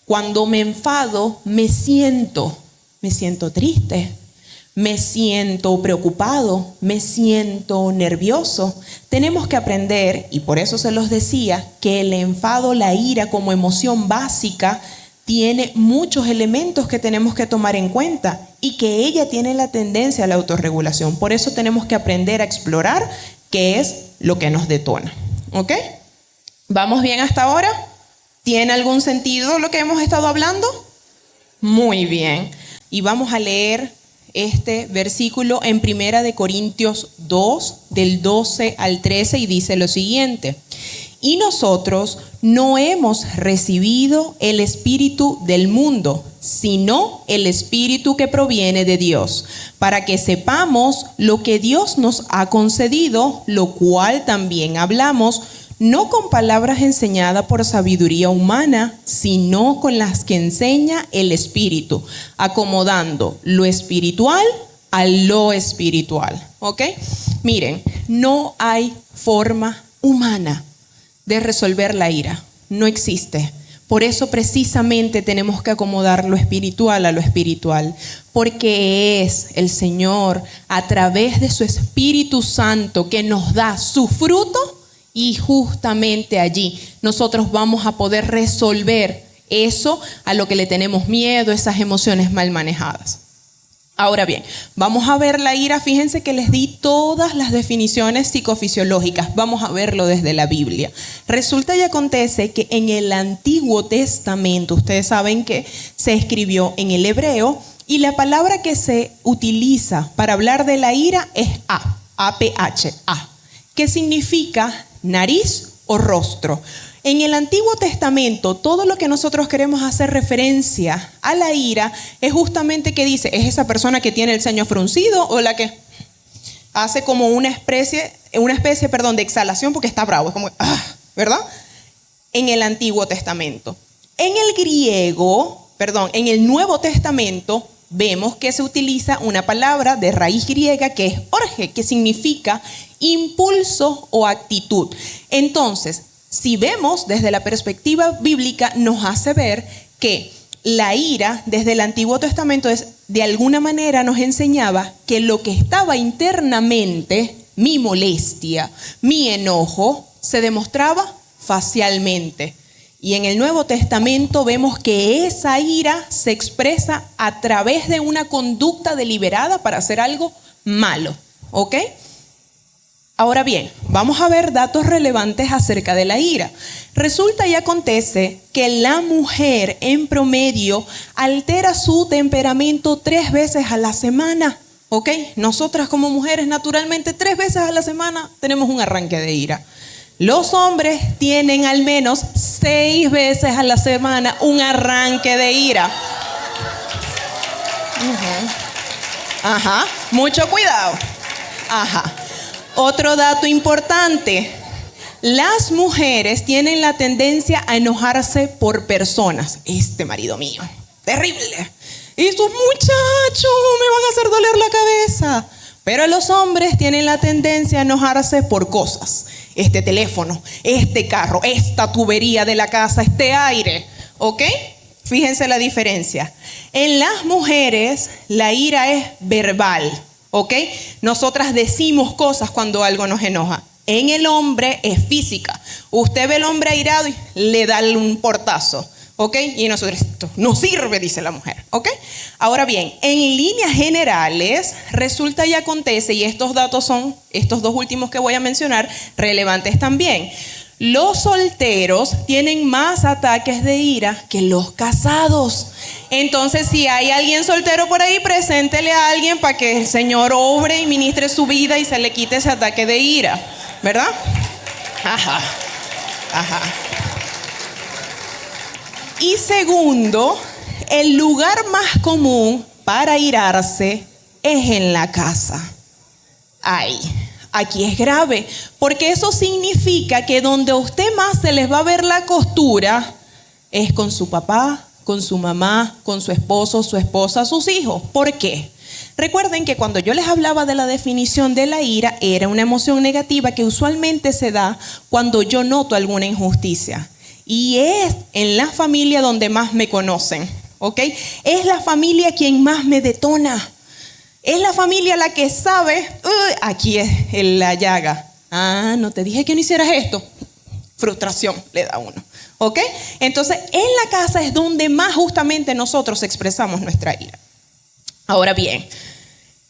Cuando me enfado, me siento triste. Me siento preocupado, me siento nervioso. Tenemos que aprender, y por eso se los decía, que el enfado, la ira como emoción básica, tiene muchos elementos que tenemos que tomar en cuenta y que ella tiene la tendencia a la autorregulación. Por eso tenemos que aprender a explorar qué es lo que nos detona. ¿Ok? ¿Vamos bien hasta ahora? ¿Tiene algún sentido lo que hemos estado hablando? Muy bien. Y vamos a leer este versículo en 1 Corintios 2, del 12 al 13, y dice lo siguiente. Y nosotros no hemos recibido el espíritu del mundo, sino el espíritu que proviene de Dios, para que sepamos lo que Dios nos ha concedido, lo cual también hablamos, no con palabras enseñadas por sabiduría humana, sino con las que enseña el Espíritu, acomodando lo espiritual a lo espiritual. ¿Ok? Miren, no hay forma humana de resolver la ira. No existe. Por eso precisamente tenemos que acomodar lo espiritual a lo espiritual, porque es el Señor a través de su Espíritu Santo que nos da su fruto. Y justamente allí nosotros vamos a poder resolver eso a lo que le tenemos miedo, esas emociones mal manejadas. Ahora bien, vamos a ver la ira. Fíjense que les di todas las definiciones psicofisiológicas. Vamos a verlo desde la Biblia. Resulta y acontece que en el Antiguo Testamento, ustedes saben que se escribió en el hebreo, y la palabra que se utiliza para hablar de la ira es A-P-H-A, que significa nariz o rostro. En el Antiguo Testamento, todo lo que nosotros queremos hacer referencia a la ira es justamente que dice, es esa persona que tiene el ceño fruncido o la que hace como una especie de exhalación porque está bravo, es como, ¿verdad? En el Antiguo Testamento. En el Nuevo Testamento, vemos que se utiliza una palabra de raíz griega que es orge, que significa impulso o actitud. Entonces, si vemos desde la perspectiva bíblica, nos hace ver que la ira desde el Antiguo Testamento de alguna manera nos enseñaba que lo que estaba internamente, mi molestia, mi enojo, se demostraba facialmente. Y en el Nuevo Testamento vemos que esa ira se expresa a través de una conducta deliberada para hacer algo malo. ¿Ok? Ahora bien, vamos a ver datos relevantes acerca de la ira. Resulta y acontece que la mujer en promedio altera su temperamento 3 veces a la semana. ¿Ok? Nosotras como mujeres naturalmente 3 veces a la semana tenemos un arranque de ira. Los hombres tienen al menos 6 veces a la semana un arranque de ira. Ajá, mucho cuidado. Ajá. Otro dato importante, las mujeres tienen la tendencia a enojarse por personas. Este marido mío, terrible. Estos muchachos me van a hacer doler la cabeza. Pero los hombres tienen la tendencia a enojarse por cosas. Este teléfono, este carro, esta tubería de la casa, este aire. ¿Ok? Fíjense la diferencia. En las mujeres la ira es verbal. ¿Ok? Nosotras decimos cosas cuando algo nos enoja. En el hombre es física. Usted ve al hombre airado y le da un portazo. ¿Ok? Y nosotros, esto no sirve, dice la mujer. ¿Ok? Ahora bien, en líneas generales, resulta y acontece, y estos datos son, estos 2 últimos que voy a mencionar, relevantes también. Los solteros tienen más ataques de ira que los casados. Entonces, si hay alguien soltero por ahí, preséntele a alguien para que el Señor obre y ministre su vida y se le quite ese ataque de ira, ¿verdad? Ajá. Y segundo, el lugar más común para irarse es en la casa. Ay, aquí es grave, porque eso significa que donde a usted más se les va a ver la costura es con su papá, con su mamá, con su esposo, su esposa, sus hijos. ¿Por qué? Recuerden que cuando yo les hablaba de la definición de la ira, era una emoción negativa que usualmente se da cuando yo noto alguna injusticia. Y es en la familia donde más me conocen, ¿ok? Es la familia quien más me detona. Es la familia la que sabe, aquí es la llaga. Ah, no te dije que no hicieras esto. Frustración le da a uno, ¿ok? Entonces, en la casa es donde más justamente nosotros expresamos nuestra ira. Ahora bien,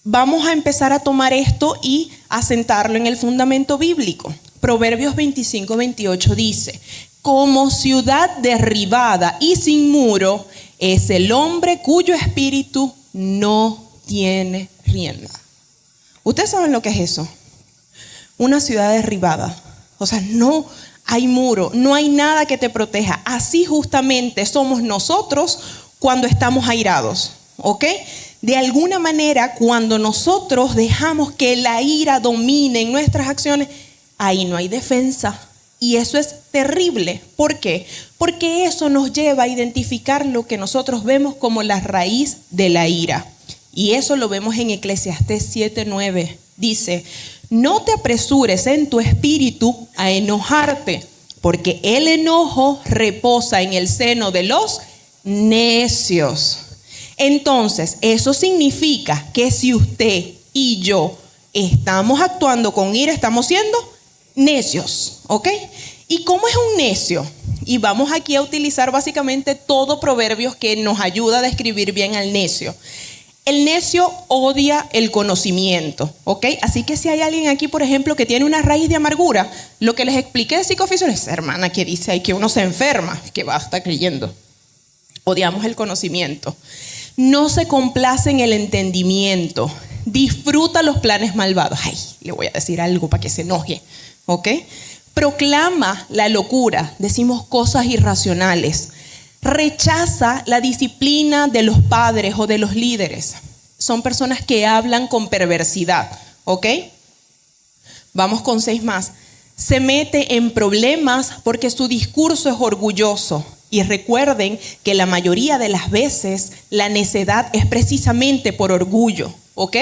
vamos a empezar a tomar esto y a sentarlo en el fundamento bíblico. Proverbios 25-28 dice: como ciudad derribada y sin muro es el hombre cuyo espíritu no tiene rienda. ¿Ustedes saben lo que es eso? Una ciudad derribada. O sea, no hay muro, no hay nada que te proteja. Así justamente somos nosotros cuando estamos airados, ¿ok? De alguna manera, cuando nosotros dejamos que la ira domine en nuestras acciones, ahí no hay defensa. Y eso es terrible. ¿Por qué? Porque eso nos lleva a identificar lo que nosotros vemos como la raíz de la ira. Y eso lo vemos en Eclesiastés 7:9. Dice: no te apresures en tu espíritu a enojarte, porque el enojo reposa en el seno de los necios. Entonces, eso significa que si usted y yo estamos actuando con ira, estamos siendo necios, ¿ok? ¿Y cómo es un necio? Y vamos aquí a utilizar básicamente todo Proverbios que nos ayuda a describir bien al necio. El necio odia el conocimiento, ¿ok? Así que si hay alguien aquí, por ejemplo, que tiene una raíz de amargura, lo que les expliqué de psicofisiología, esa hermana que dice ahí que uno se enferma, que va a estar creyendo. Odiamos el conocimiento. No se complace en el entendimiento. Disfruta los planes malvados. Ay, le voy a decir algo para que se enoje, ¿ok? Proclama la locura. Decimos cosas irracionales. Rechaza la disciplina de los padres o de los líderes. Son personas que hablan con perversidad, ¿ok? Vamos con 6 más. Se mete en problemas porque su discurso es orgulloso. Y recuerden que la mayoría de las veces la necedad es precisamente por orgullo, ¿ok?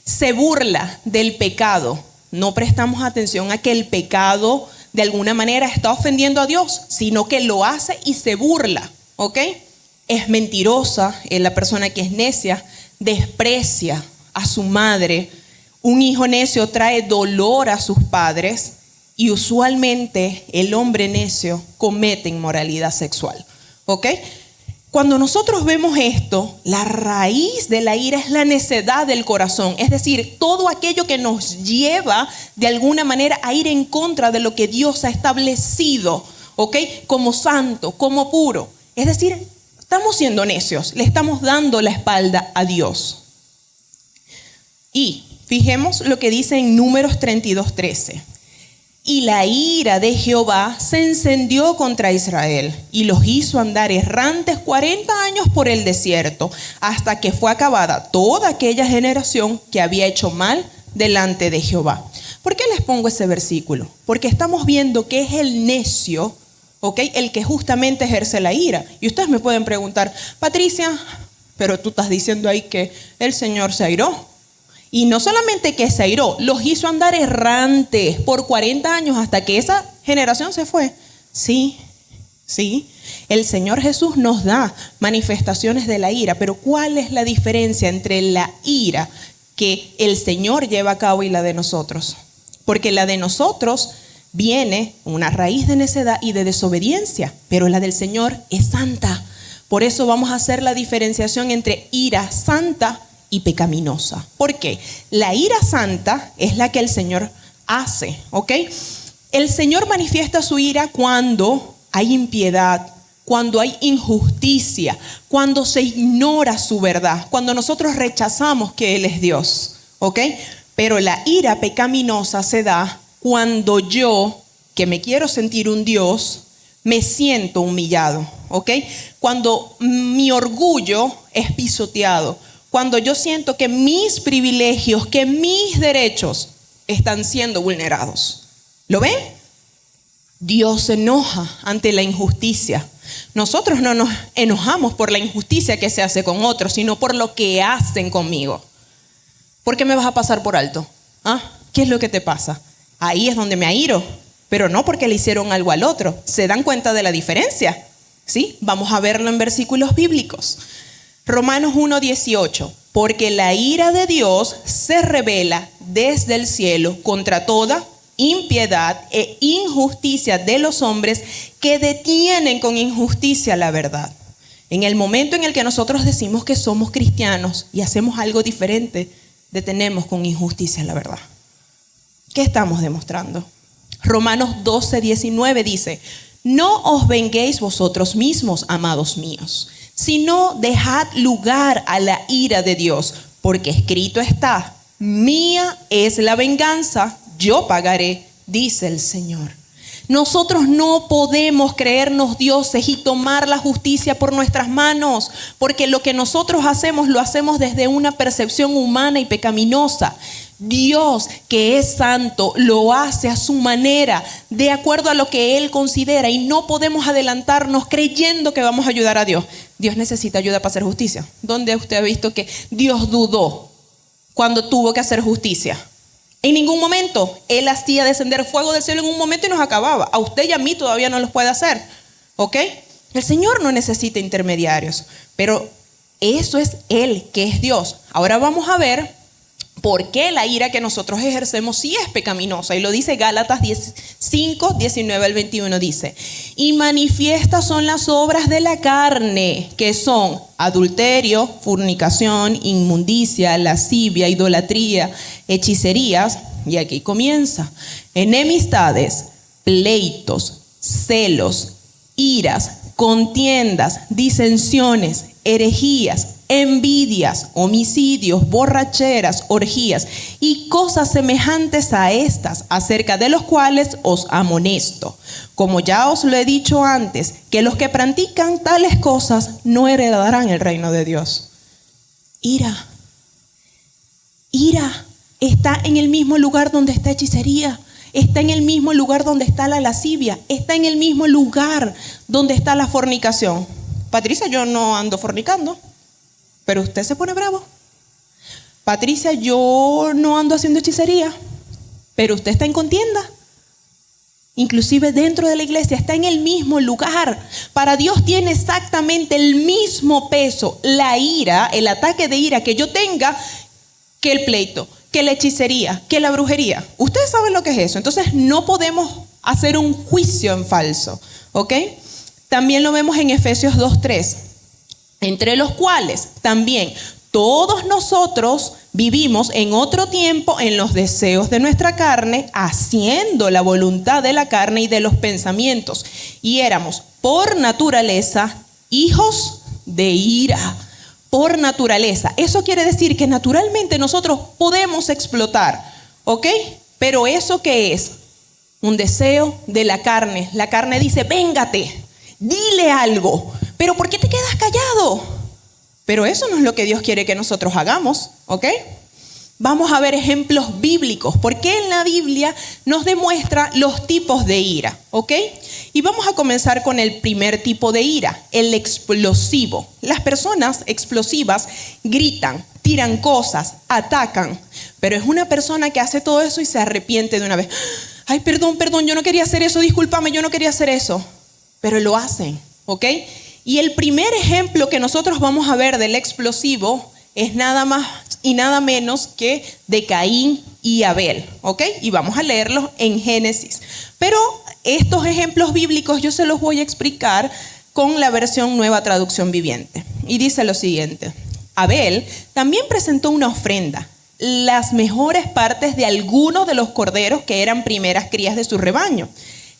Se burla del pecado. No prestamos atención a que el pecado de alguna manera está ofendiendo a Dios, sino que lo hace y se burla, ¿ok? Es mentirosa, es la persona que es necia, desprecia a su madre. Un hijo necio trae dolor a sus padres y usualmente el hombre necio comete inmoralidad sexual, ¿ok? Cuando nosotros vemos esto, la raíz de la ira es la necedad del corazón, es decir, todo aquello que nos lleva de alguna manera a ir en contra de lo que Dios ha establecido, ¿ok? Como santo, como puro. Es decir, estamos siendo necios, le estamos dando la espalda a Dios. Y fijemos lo que dice en Números 32:13. Y la ira de Jehová se encendió contra Israel y los hizo andar errantes 40 años por el desierto, hasta que fue acabada toda aquella generación que había hecho mal delante de Jehová. ¿Por qué les pongo ese versículo? Porque estamos viendo que es el necio, ¿ok?, el que justamente ejerce la ira. Y ustedes me pueden preguntar: Patricia, pero tú estás diciendo ahí que el Señor se airó. Y no solamente que se airó, los hizo andar errantes por 40 años hasta que esa generación se fue. Sí, el Señor Jesús nos da manifestaciones de la ira, pero ¿cuál es la diferencia entre la ira que el Señor lleva a cabo y la de nosotros? Porque la de nosotros viene una raíz de necedad y de desobediencia, pero la del Señor es santa. Por eso vamos a hacer la diferenciación entre ira santa y pecaminosa. ¿Por qué? La ira santa es la que el Señor hace, ¿ok? El Señor manifiesta su ira cuando hay impiedad, cuando hay injusticia, cuando se ignora su verdad, cuando nosotros rechazamos que Él es Dios, ¿ok? Pero la ira pecaminosa se da cuando yo, que me quiero sentir un Dios, me siento humillado, ¿ok? Cuando mi orgullo es pisoteado, cuando yo siento que mis privilegios, que mis derechos están siendo vulnerados. ¿Lo ven? Dios se enoja ante la injusticia. Nosotros no nos enojamos por la injusticia que se hace con otros, sino por lo que hacen conmigo. ¿Por qué me vas a pasar por alto? ¿Ah? ¿Qué es lo que te pasa? Ahí es donde me airo, pero no porque le hicieron algo al otro. ¿Se dan cuenta de la diferencia? ¿Sí? Vamos a verlo en versículos bíblicos. Romanos 1:18. Porque la ira de Dios se revela desde el cielo contra toda impiedad e injusticia de los hombres que detienen con injusticia la verdad. En el momento en el que nosotros decimos que somos cristianos y hacemos algo diferente, detenemos con injusticia la verdad. ¿Qué estamos demostrando? Romanos 12:19 dice: no os venguéis vosotros mismos, amados míos, sino dejad lugar a la ira de Dios, porque escrito está: mía es la venganza, yo pagaré, dice el Señor. Nosotros no podemos creernos dioses y tomar la justicia por nuestras manos, porque lo que nosotros hacemos lo hacemos desde una percepción humana y pecaminosa. Dios, que es santo, lo hace a su manera, de acuerdo a lo que Él considera, y no podemos adelantarnos creyendo que vamos a ayudar a Dios. Dios necesita ayuda para hacer justicia. ¿Dónde usted ha visto que Dios dudó cuando tuvo que hacer justicia? En ningún momento. Él hacía descender fuego del cielo en un momento y nos acababa. A usted y a mí todavía no los puede hacer, ¿ok? El Señor no necesita intermediarios, pero eso es Él, que es Dios. Ahora vamos a ver por qué la ira que nosotros ejercemos sí es pecaminosa. Y lo dice Gálatas 5:19-21, dice: y manifiestas son las obras de la carne, que son adulterio, fornicación, inmundicia, lascivia, idolatría, hechicerías, y aquí comienza: enemistades, pleitos, celos, iras, contiendas, disensiones, herejías, envidias, homicidios, borracheras, orgías y cosas semejantes a estas, acerca de los cuales os amonesto. Como ya os lo he dicho antes, que los que practican tales cosas no heredarán el reino de Dios. Ira está en el mismo lugar donde está hechicería, está en el mismo lugar donde está la lascivia, está en el mismo lugar donde está la fornicación. Patricia, yo no ando fornicando, pero usted se pone bravo. Patricia, yo no ando haciendo hechicería, pero usted está en contienda. Inclusive dentro de la iglesia está en el mismo lugar. Para Dios tiene exactamente el mismo peso la ira, el ataque de ira que yo tenga, que el pleito, que la hechicería, que la brujería. Ustedes saben lo que es eso. Entonces no podemos hacer un juicio en falso, ¿ok? También lo vemos en Efesios 2:3, entre los cuales también todos nosotros vivimos en otro tiempo en los deseos de nuestra carne, haciendo la voluntad de la carne y de los pensamientos, y éramos por naturaleza hijos de ira. Por naturaleza. Eso quiere decir que naturalmente nosotros podemos explotar, ¿ok? Pero ¿eso qué es? Un deseo de la carne. La carne dice: véngate, dile algo. ¿Pero por qué te quedas callado? Pero eso no es lo que Dios quiere que nosotros hagamos, ¿ok? Vamos a ver ejemplos bíblicos, porque en la Biblia nos demuestra los tipos de ira, ¿ok? Y vamos a comenzar con el primer tipo de ira, el explosivo. Las personas explosivas gritan, tiran cosas, atacan, pero es una persona que hace todo eso y se arrepiente de una vez. Ay, perdón, yo no quería hacer eso, discúlpame, yo no quería hacer eso. Pero lo hacen, ¿ok? Y el primer ejemplo que nosotros vamos a ver del explosivo es nada más y nada menos que de Caín y Abel, ¿ok? Y vamos a leerlos en Génesis. Pero estos ejemplos bíblicos yo se los voy a explicar con la versión Nueva Traducción Viviente. Y dice lo siguiente: Abel también presentó una ofrenda las mejores partes de algunos de los corderos que eran primeras crías de su rebaño.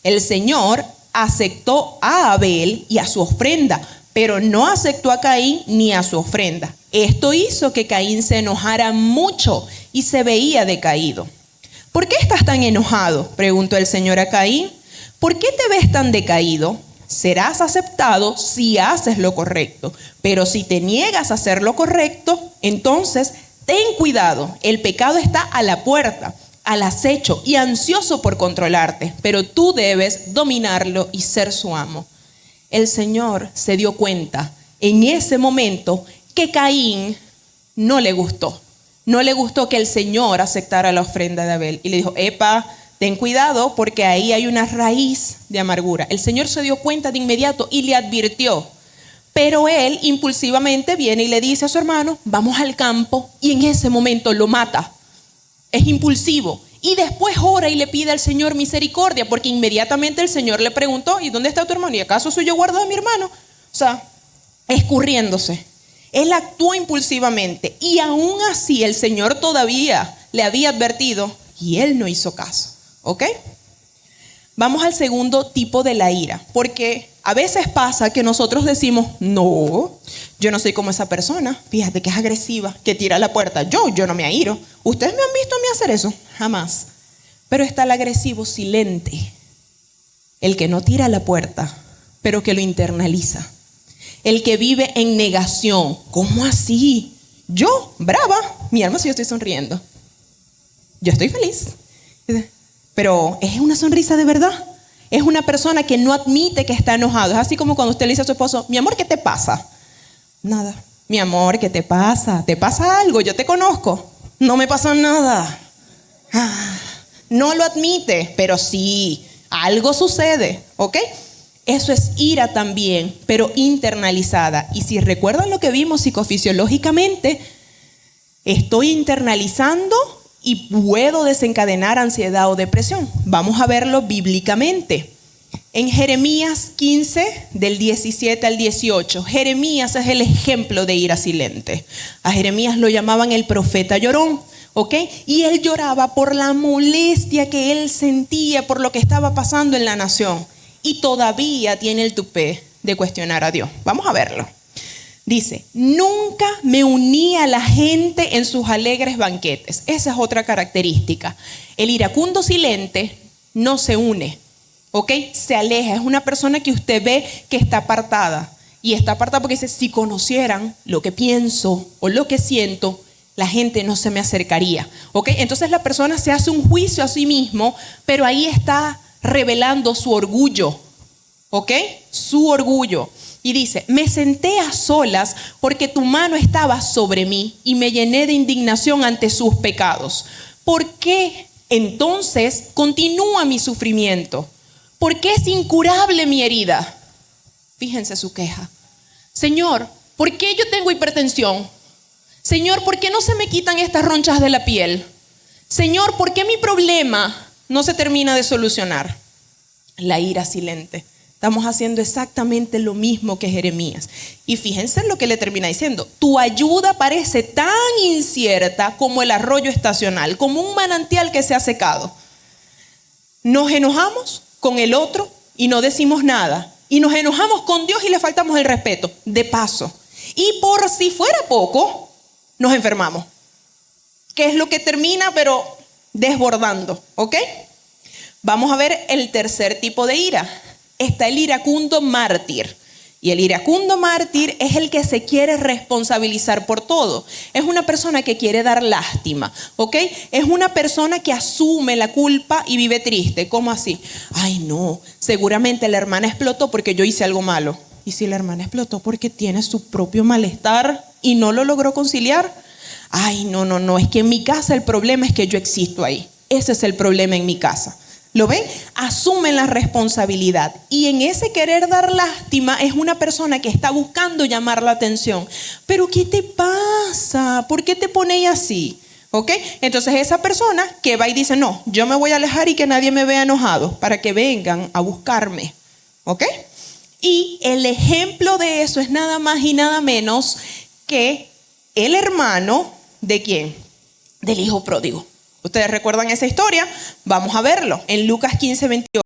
El Señor aceptó a Abel y a su ofrenda, pero no aceptó a Caín ni a su ofrenda. Esto hizo que Caín se enojara mucho y se veía decaído. ¿Por qué estás tan enojado?, preguntó el Señor a Caín. ¿Por qué te ves tan decaído? Serás aceptado si haces lo correcto, pero si te niegas a hacer lo correcto, entonces ten cuidado, el pecado está a la puerta, al acecho y ansioso por controlarte, pero tú debes dominarlo y ser su amo. El Señor se dio cuenta en ese momento que Caín no le gustó que el Señor aceptara la ofrenda de Abel y le dijo: epa, ten cuidado porque ahí hay una raíz de amargura. El Señor se dio cuenta de inmediato y le advirtió. Pero él impulsivamente viene y le dice a su hermano: vamos al campo, y en ese momento lo mata. Es impulsivo. Y después ora y le pide al Señor misericordia, porque inmediatamente el Señor le preguntó: ¿y dónde está tu hermano? ¿Y acaso soy yo guardado de mi hermano? O sea, escurriéndose. Él actuó impulsivamente y aún así el Señor todavía le había advertido y él no hizo caso. ¿Ok? Vamos al segundo tipo de la ira, porque a veces pasa que nosotros decimos: no, yo no soy como esa persona, fíjate que es agresiva, que tira la puerta, yo no me airo. ¿Ustedes me han visto a mí hacer eso? Jamás. Pero está el agresivo silente, el que no tira la puerta, pero que lo internaliza, el que vive en negación. ¿Cómo así? Yo, brava, mi alma, si yo estoy sonriendo, yo estoy feliz. Pero ¿es una sonrisa de verdad? Es una persona que no admite que está enojado. Es así como cuando usted le dice a su esposo: mi amor, ¿qué te pasa? Nada. Mi amor, ¿qué te pasa? ¿Te pasa algo? Yo te conozco. No me pasa nada. No lo admite, pero sí, algo sucede, ¿ok? Eso es ira también, pero internalizada. Y si recuerdan lo que vimos psicofisiológicamente, estoy internalizando y puedo desencadenar ansiedad o depresión. Vamos a verlo bíblicamente. En Jeremías 15, del 17 al 18, Jeremías es el ejemplo de ira silente. A Jeremías lo llamaban el profeta llorón, ¿ok? Y él lloraba por la molestia que él sentía por lo que estaba pasando en la nación. Y todavía tiene el tupé de cuestionar a Dios. Vamos a verlo. Dice: nunca me uní a la gente en sus alegres banquetes. Esa es otra característica. El iracundo silente no se une, ¿ok? Se aleja. Es una persona que usted ve que está apartada. Y está apartada porque dice: si conocieran lo que pienso o lo que siento, la gente no se me acercaría, ¿ok? Entonces la persona se hace un juicio a sí mismo, pero ahí está revelando su orgullo, ¿ok? Su orgullo. Y dice: me senté a solas porque tu mano estaba sobre mí y me llené de indignación ante sus pecados. ¿Por qué entonces continúa mi sufrimiento? ¿Por qué es incurable mi herida? Fíjense su queja. Señor, ¿por qué yo tengo hipertensión? Señor, ¿por qué no se me quitan estas ronchas de la piel? Señor, ¿por qué mi problema no se termina de solucionar? La ira silente. Estamos haciendo exactamente lo mismo que Jeremías. Y fíjense lo que le termina diciendo: tu ayuda parece tan incierta como el arroyo estacional, como un manantial que se ha secado. Nos enojamos con el otro y no decimos nada. Y nos enojamos con Dios y le faltamos el respeto, de paso. Y por si fuera poco, nos enfermamos. Que es lo que termina, pero desbordando, ¿ok? Vamos a ver el tercer tipo de ira. Está el iracundo mártir. Y el iracundo mártir es el que se quiere responsabilizar por todo. Es una persona que quiere dar lástima, ¿ok? Es una persona que asume la culpa y vive triste. ¿Cómo así? Ay, no, seguramente la hermana explotó porque yo hice algo malo. ¿Y si la hermana explotó porque tiene su propio malestar y no lo logró conciliar? Ay, no, es que en mi casa el problema es que yo existo ahí. Ese es el problema en mi casa. ¿Lo ven? Asumen la responsabilidad. Y en ese querer dar lástima es una persona que está buscando llamar la atención. ¿Pero qué te pasa? ¿Por qué te pones así? ¿Ok? Entonces esa persona que va y dice: no, yo me voy a alejar y que nadie me vea enojado para que vengan a buscarme. ¿Ok? Y el ejemplo de eso es nada más y nada menos que el hermano ¿de quién? del hijo pródigo. ¿Ustedes recuerdan esa historia? Vamos a verlo en Lucas 15:28.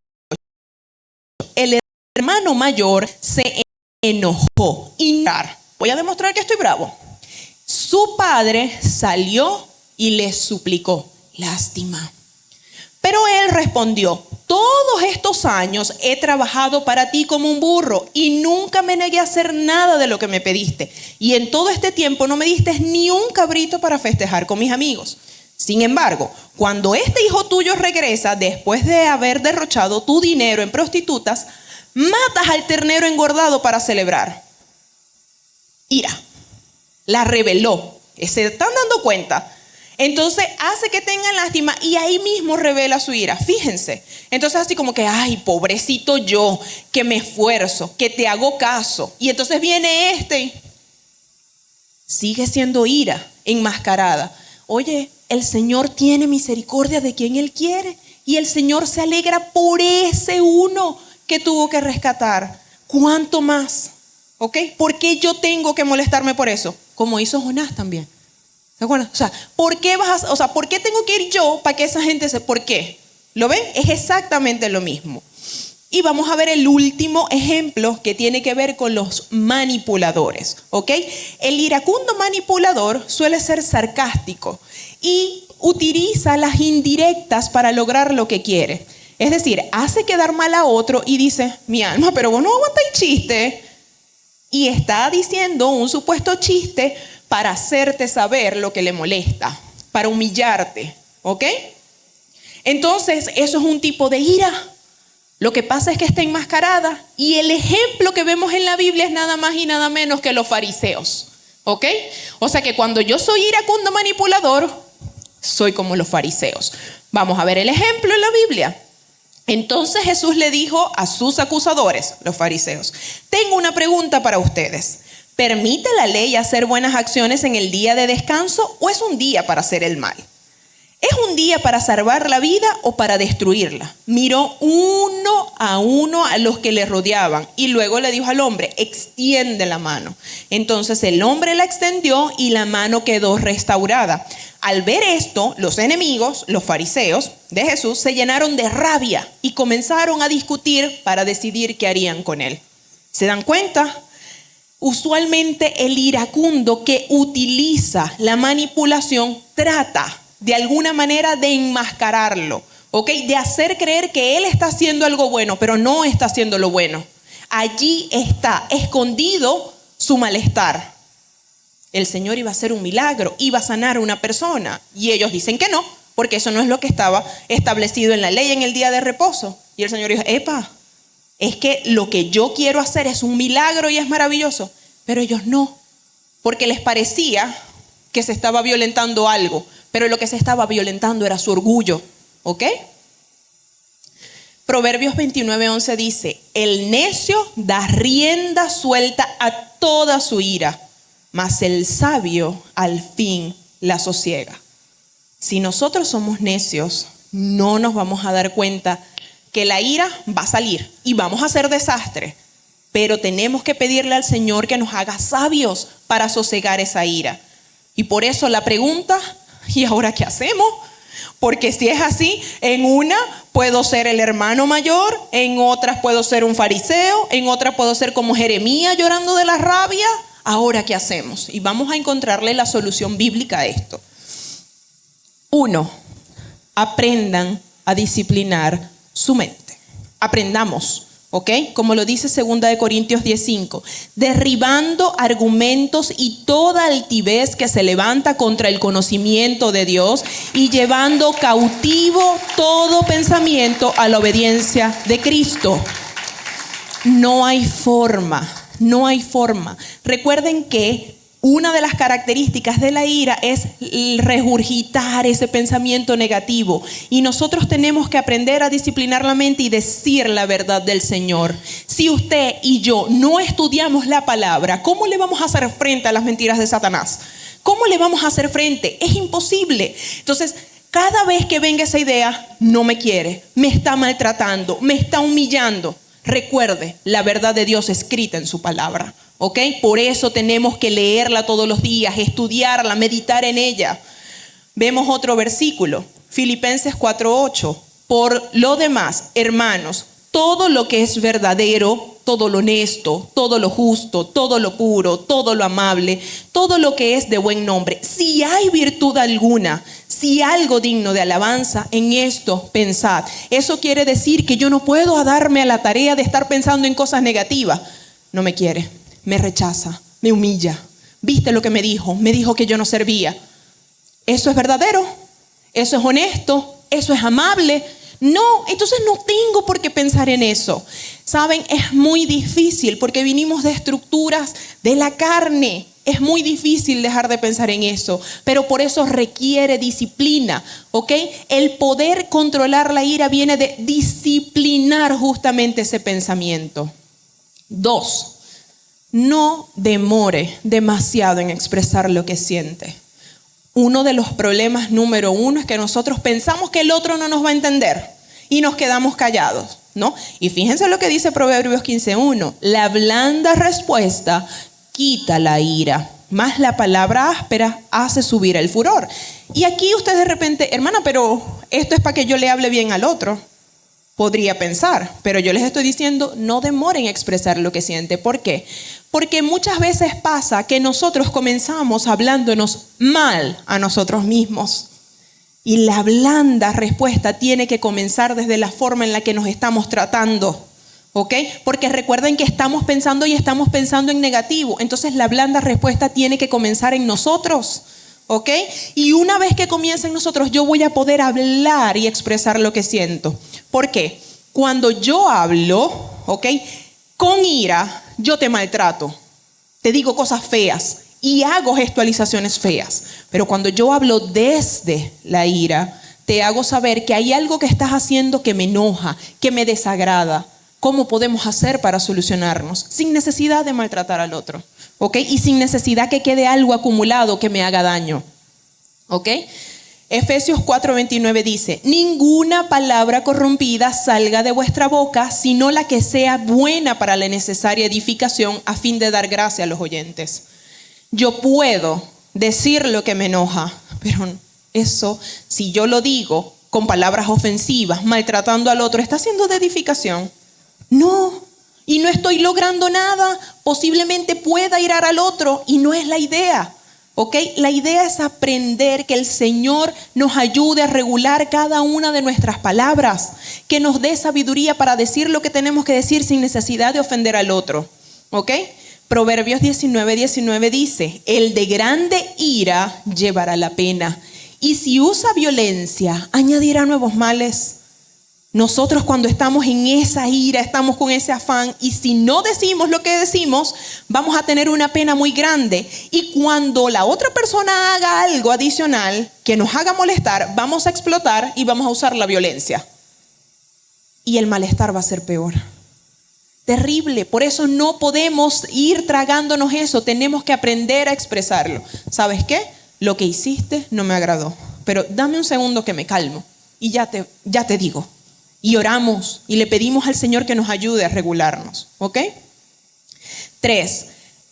El hermano mayor se enojó y voy a demostrar que estoy bravo. Su padre salió y le suplicó, lástima. Pero él respondió, todos estos años he trabajado para ti como un burro y nunca me negué a hacer nada de lo que me pediste. Y en todo este tiempo no me diste ni un cabrito para festejar con mis amigos. Sin embargo, cuando este hijo tuyo regresa después de haber derrochado tu dinero en prostitutas, matas al ternero engordado para celebrar. Ira, la reveló. ¿Se están dando cuenta? Entonces hace que tengan lástima y ahí mismo revela su ira. Fíjense. Entonces así como que, ay, pobrecito yo, que me esfuerzo, que te hago caso. Y entonces viene y sigue siendo ira enmascarada. Oye, el Señor tiene misericordia de quien Él quiere. Y el Señor se alegra por ese uno que tuvo que rescatar. ¿Cuánto más? ¿Ok? ¿Por qué yo tengo que molestarme por eso? Como hizo Jonás también. ¿Se acuerdan? O sea, ¿por qué tengo que ir yo para que esa gente se... ¿Por qué? ¿Lo ven? Es exactamente lo mismo. Y vamos a ver el último ejemplo que tiene que ver con los manipuladores. ¿Ok? El iracundo manipulador suele ser sarcástico y utiliza las indirectas para lograr lo que quiere. Es decir, hace quedar mal a otro y dice, mi alma, pero vos no aguantáis chiste. Y está diciendo un supuesto chiste para hacerte saber lo que le molesta, para humillarte, ¿ok? Entonces, eso es un tipo de ira. Lo que pasa es que está enmascarada y el ejemplo que vemos en la Biblia es nada más y nada menos que los fariseos, ¿ok? O sea que cuando yo soy iracundo manipulador, soy como los fariseos. Vamos a ver el ejemplo en la Biblia. Entonces Jesús le dijo a sus acusadores, los fariseos, tengo una pregunta para ustedes. ¿Permite la ley hacer buenas acciones en el día de descanso o es un día para hacer el mal? ¿Es un día para salvar la vida o para destruirla? Miró uno a los que le rodeaban y luego le dijo al hombre, extiende la mano. Entonces el hombre la extendió y la mano quedó restaurada. Al ver esto, los enemigos, los fariseos de Jesús, se llenaron de rabia y comenzaron a discutir para decidir qué harían con él. ¿Se dan cuenta? Usualmente el iracundo que utiliza la manipulación trata de alguna manera de enmascararlo, ¿ok? De hacer creer que él está haciendo algo bueno, pero no está haciendo lo bueno. Allí está escondido su malestar. El Señor iba a hacer un milagro, iba a sanar a una persona. Y ellos dicen que no, porque eso no es lo que estaba establecido en la ley en el día de reposo. Y el Señor dijo, epa, es que lo que yo quiero hacer es un milagro y es maravilloso. Pero ellos no, porque les parecía que se estaba violentando algo. Pero lo que se estaba violentando era su orgullo, ¿ok? Proverbios 29:11 dice, el necio da rienda suelta a toda su ira, mas el sabio al fin la sosiega. Si nosotros somos necios, no nos vamos a dar cuenta que la ira va a salir y vamos a hacer desastre. Pero tenemos que pedirle al Señor que nos haga sabios para sosegar esa ira. Y por eso la pregunta, ¿y ahora qué hacemos? Porque si es así, en una puedo ser el hermano mayor, en otras puedo ser un fariseo, en otras puedo ser como Jeremías llorando de la rabia. ¿Ahora qué hacemos? Y vamos a encontrarle la solución bíblica a esto. 1. Aprendan a disciplinar su mente. Aprendamos. ¿Ok? Como lo dice 2 Corintios 10:5, derribando argumentos y toda altivez que se levanta contra el conocimiento de Dios y llevando cautivo todo pensamiento a la obediencia de Cristo. No hay forma. Recuerden que una de las características de la ira es regurgitar ese pensamiento negativo. Y nosotros tenemos que aprender a disciplinar la mente y decir la verdad del Señor. Si usted y yo no estudiamos la palabra, ¿cómo le vamos a hacer frente a las mentiras de Satanás? ¿Cómo le vamos a hacer frente? Es imposible. Entonces, cada vez que venga esa idea, no me quiere, me está maltratando, me está humillando. Recuerde la verdad de Dios escrita en su palabra. ¿Ok? Por eso tenemos que leerla todos los días, estudiarla, meditar en ella. Vemos otro versículo, Filipenses 4:8. Por lo demás, hermanos, todo lo que es verdadero, todo lo honesto, todo lo justo, todo lo puro, todo lo amable, todo lo que es de buen nombre, si hay virtud alguna, si algo digno de alabanza, en esto pensad. Eso quiere decir que yo no puedo darme a la tarea de estar pensando en cosas negativas. No me quiere, me rechaza, me humilla. ¿Viste lo que me dijo? Me dijo que yo no servía. ¿Eso es verdadero? ¿Eso es honesto? ¿Eso es amable? No, entonces no tengo por qué pensar en eso. ¿Saben? Es muy difícil porque vinimos de estructuras de la carne. Es muy difícil dejar de pensar en eso, pero por eso requiere disciplina, ¿ok? El poder controlar la ira viene de disciplinar justamente ese pensamiento. 2, no demore demasiado en expresar lo que siente. Uno de los problemas número 1 es que nosotros pensamos que el otro no nos va a entender y nos quedamos callados, ¿no? Y fíjense lo que dice Proverbios 15:1. La blanda respuesta quita la ira, más la palabra áspera hace subir el furor. Y aquí usted de repente, hermana, pero esto es para que yo le hable bien al otro. Podría pensar, pero yo les estoy diciendo, no demoren en expresar lo que siente. ¿Por qué? Porque muchas veces pasa que nosotros comenzamos hablándonos mal a nosotros mismos. Y la blanda respuesta tiene que comenzar desde la forma en la que nos estamos tratando. ¿Ok? Porque recuerden que estamos pensando en negativo. Entonces la blanda respuesta tiene que comenzar en nosotros. ¿Ok? Y una vez que comience en nosotros, yo voy a poder hablar y expresar lo que siento. ¿Por qué? Cuando yo hablo, ¿ok? Con ira, yo te maltrato. Te digo cosas feas y hago gestualizaciones feas. Pero cuando yo hablo desde la ira, te hago saber que hay algo que estás haciendo que me enoja, que me desagrada. ¿Cómo podemos hacer para solucionarnos? Sin necesidad de maltratar al otro, ¿ok? Y sin necesidad que quede algo acumulado que me haga daño, ¿ok? Efesios 4:29 dice, ninguna palabra corrompida salga de vuestra boca, sino la que sea buena para la necesaria edificación a fin de dar gracia a los oyentes. Yo puedo decir lo que me enoja, pero eso, si yo lo digo con palabras ofensivas, maltratando al otro, ¿está siendo de edificación? No, y no estoy logrando nada. Posiblemente pueda irar al otro y no es la idea, ¿ok? La idea es aprender que el Señor nos ayude a regular cada una de nuestras palabras, que nos dé sabiduría para decir lo que tenemos que decir sin necesidad de ofender al otro, ¿ok? Proverbios 19:19 dice, el de grande ira llevará la pena, y si usa violencia, añadirá nuevos males. Nosotros cuando estamos en esa ira, estamos con ese afán y si no decimos lo que decimos, vamos a tener una pena muy grande. Y cuando la otra persona haga algo adicional que nos haga molestar, vamos a explotar y vamos a usar la violencia. Y el malestar va a ser peor. Terrible. Por eso no podemos ir tragándonos eso. Tenemos que aprender a expresarlo. ¿Sabes qué? Lo que hiciste no me agradó. Pero dame un segundo que me calmo y ya te digo. Y oramos y le pedimos al Señor que nos ayude a regularnos, ¿ok? 3,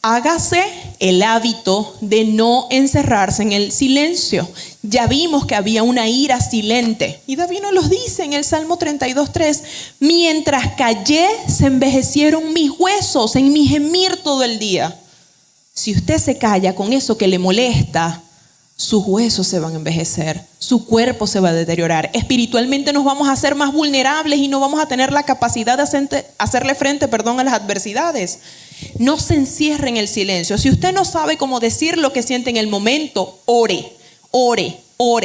hágase el hábito de no encerrarse en el silencio. Ya vimos que había una ira silente y David nos lo dice en el Salmo 32:3. Mientras callé se envejecieron mis huesos en mi gemir todo el día. Si usted se calla con eso que le molesta, sus huesos se van a envejecer, su cuerpo se va a deteriorar. Espiritualmente nos vamos a hacer más vulnerables y no vamos a tener la capacidad de hacerle frente a las adversidades. No se encierre en el silencio. Si usted no sabe cómo decir lo que siente en el momento, ore.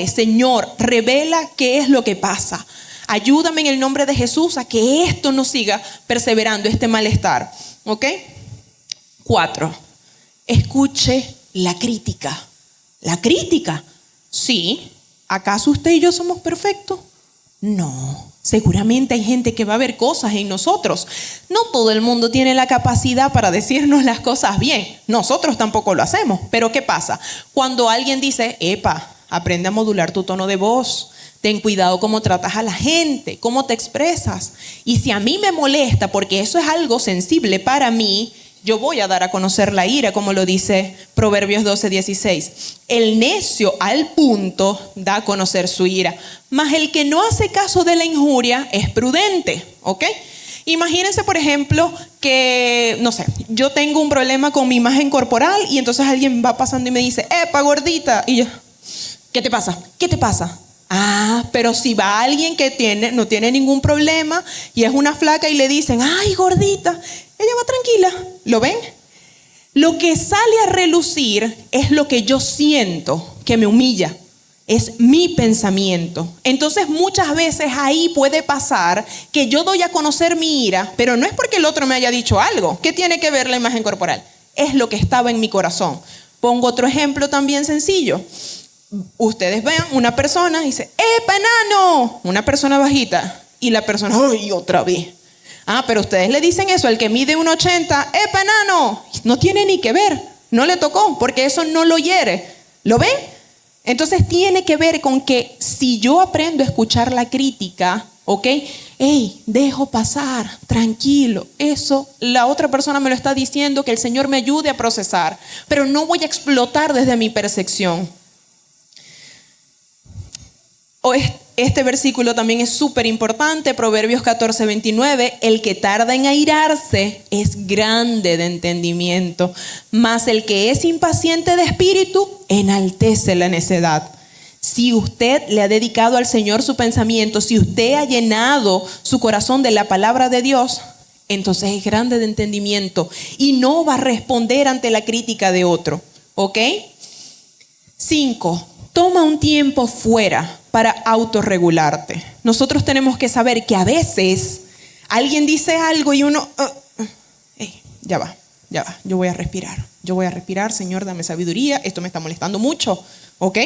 Señor, revela qué es lo que pasa. Ayúdame en el nombre de Jesús a que esto no siga perseverando, este malestar. ¿Ok? 4, escuche la crítica. La crítica, sí. ¿Acaso usted y yo somos perfectos? No. Seguramente hay gente que va a ver cosas en nosotros. No todo el mundo tiene la capacidad para decirnos las cosas bien. Nosotros tampoco lo hacemos. Pero ¿qué pasa? Cuando alguien dice, epa, aprende a modular tu tono de voz. Ten cuidado cómo tratas a la gente, cómo te expresas. Y si a mí me molesta, porque eso es algo sensible para mí, yo voy a dar a conocer la ira, como lo dice Proverbios 12:16. El necio al punto da a conocer su ira, mas el que no hace caso de la injuria es prudente, ¿ok? Imagínense, por ejemplo, que, no sé, yo tengo un problema con mi imagen corporal y entonces alguien va pasando y me dice, ¡epa, gordita! Y yo, ¿qué te pasa? ¿Qué te pasa? Ah, pero si va alguien que no tiene ningún problema y es una flaca y le dicen, ¡ay, gordita! Ella va tranquila. ¿Lo ven? Lo que sale a relucir es lo que yo siento que me humilla. Es mi pensamiento. Entonces muchas veces ahí puede pasar que yo doy a conocer mi ira, pero no es porque el otro me haya dicho algo. ¿Qué tiene que ver la imagen corporal? Es lo que estaba en mi corazón. Pongo otro ejemplo también sencillo. Ustedes vean una persona y dice, ¡epa, enano! Una persona bajita. Y la persona, ¡ay, otra vez! Ah, pero ustedes le dicen eso al que mide 1,80, ¡epa, enano! No tiene ni que ver. No le tocó, porque eso no lo hiere. ¿Lo ven? Entonces tiene que ver con que si yo aprendo a escuchar la crítica, ¿ok? Hey, dejo pasar, tranquilo. Eso la otra persona me lo está diciendo, que el Señor me ayude a procesar. Pero no voy a explotar desde mi percepción. Este versículo también es súper importante, Proverbios 14:29. El que tarda en airarse es grande de entendimiento, mas el que es impaciente de espíritu enaltece la necedad. Si usted le ha dedicado al Señor su pensamiento, si usted ha llenado su corazón de la palabra de Dios, entonces es grande de entendimiento y no va a responder ante la crítica de otro. ¿Ok? 5. Toma un tiempo fuera para autorregularte. Nosotros tenemos que saber que a veces alguien dice algo y uno, ya va, yo voy a respirar, Señor, dame sabiduría, esto me está molestando mucho, ¿ok?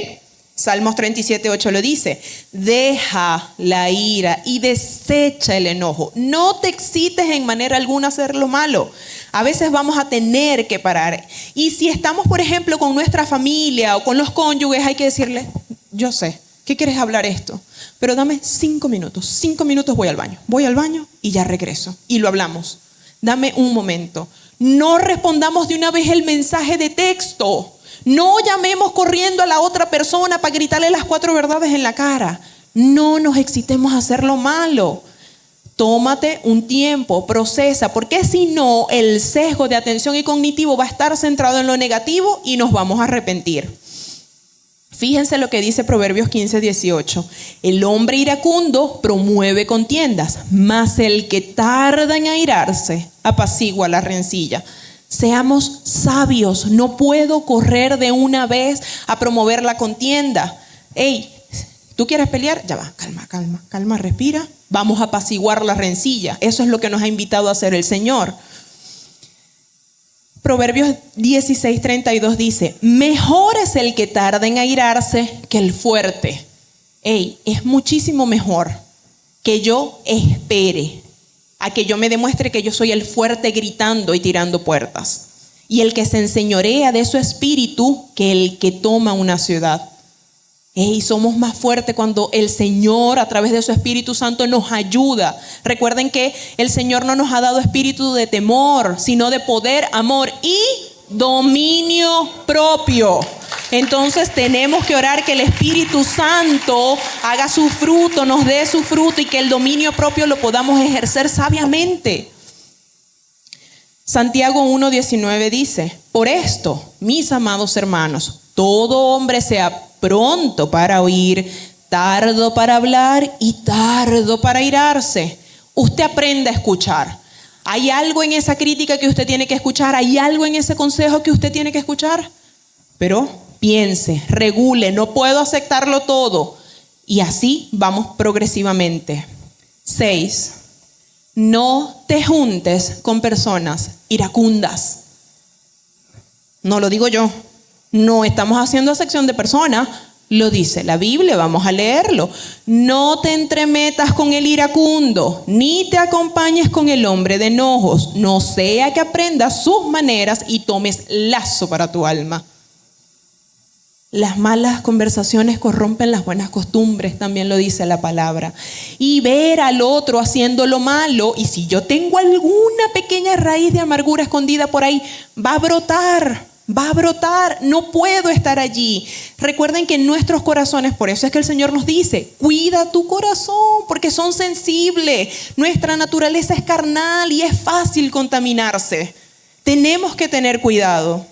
Salmos 37:8 lo dice, deja la ira y desecha el enojo. No te excites en manera alguna a hacer lo malo. A veces vamos a tener que parar. Y si estamos, por ejemplo, con nuestra familia o con los cónyuges, hay que decirle, yo sé, ¿qué quieres hablar esto? Pero dame 5 minutos. 5 minutos voy al baño y ya regreso. Y lo hablamos. Dame un momento. No respondamos de una vez el mensaje de texto. No llamemos corriendo a la otra persona para gritarle las 4 verdades en la cara. No nos excitemos a hacer lo malo. Tómate un tiempo, procesa, porque si no, el sesgo de atención y cognitivo va a estar centrado en lo negativo y nos vamos a arrepentir. Fíjense lo que dice Proverbios 15:18. El hombre iracundo promueve contiendas, mas el que tarda en airarse apacigua la rencilla. Seamos sabios, no puedo correr de una vez a promover la contienda. Hey, ¿tú quieres pelear? Ya va, calma, respira. Vamos a apaciguar la rencilla. Eso es lo que nos ha invitado a hacer el Señor. Proverbios 16:32 dice, mejor es el que tarda en airarse que el fuerte. Hey, es muchísimo mejor que yo espere a que yo me demuestre que yo soy el fuerte gritando y tirando puertas. Y el que se enseñorea de su espíritu que el que toma una ciudad. Y somos más fuertes cuando el Señor a través de su Espíritu Santo nos ayuda. Recuerden que el Señor no nos ha dado espíritu de temor, sino de poder, amor y dominio propio. Entonces tenemos que orar que el Espíritu Santo haga su fruto, nos dé su fruto y que el dominio propio lo podamos ejercer sabiamente. Santiago 1:19 dice, por esto, mis amados hermanos, todo hombre sea pronto para oír, tardo para hablar y tardo para airarse. Usted aprenda a escuchar. ¿Hay algo en esa crítica que usted tiene que escuchar? ¿Hay algo en ese consejo que usted tiene que escuchar? Pero piense, regule, no puedo aceptarlo todo. Y así vamos progresivamente. 6. No te juntes con personas iracundas. No lo digo yo. No estamos haciendo acepción de personas, lo dice la Biblia, vamos a leerlo. No te entremetas con el iracundo, ni te acompañes con el hombre de enojos, no sea que aprendas sus maneras y tomes lazo para tu alma. Las malas conversaciones corrompen las buenas costumbres, también lo dice la palabra. Y ver al otro haciendo lo malo, y si yo tengo alguna pequeña raíz de amargura escondida por ahí, va a brotar, no puedo estar allí. Recuerden que en nuestros corazones, por eso es que el Señor nos dice, cuida tu corazón, porque son sensibles. Nuestra naturaleza es carnal y es fácil contaminarse. Tenemos que tener cuidado.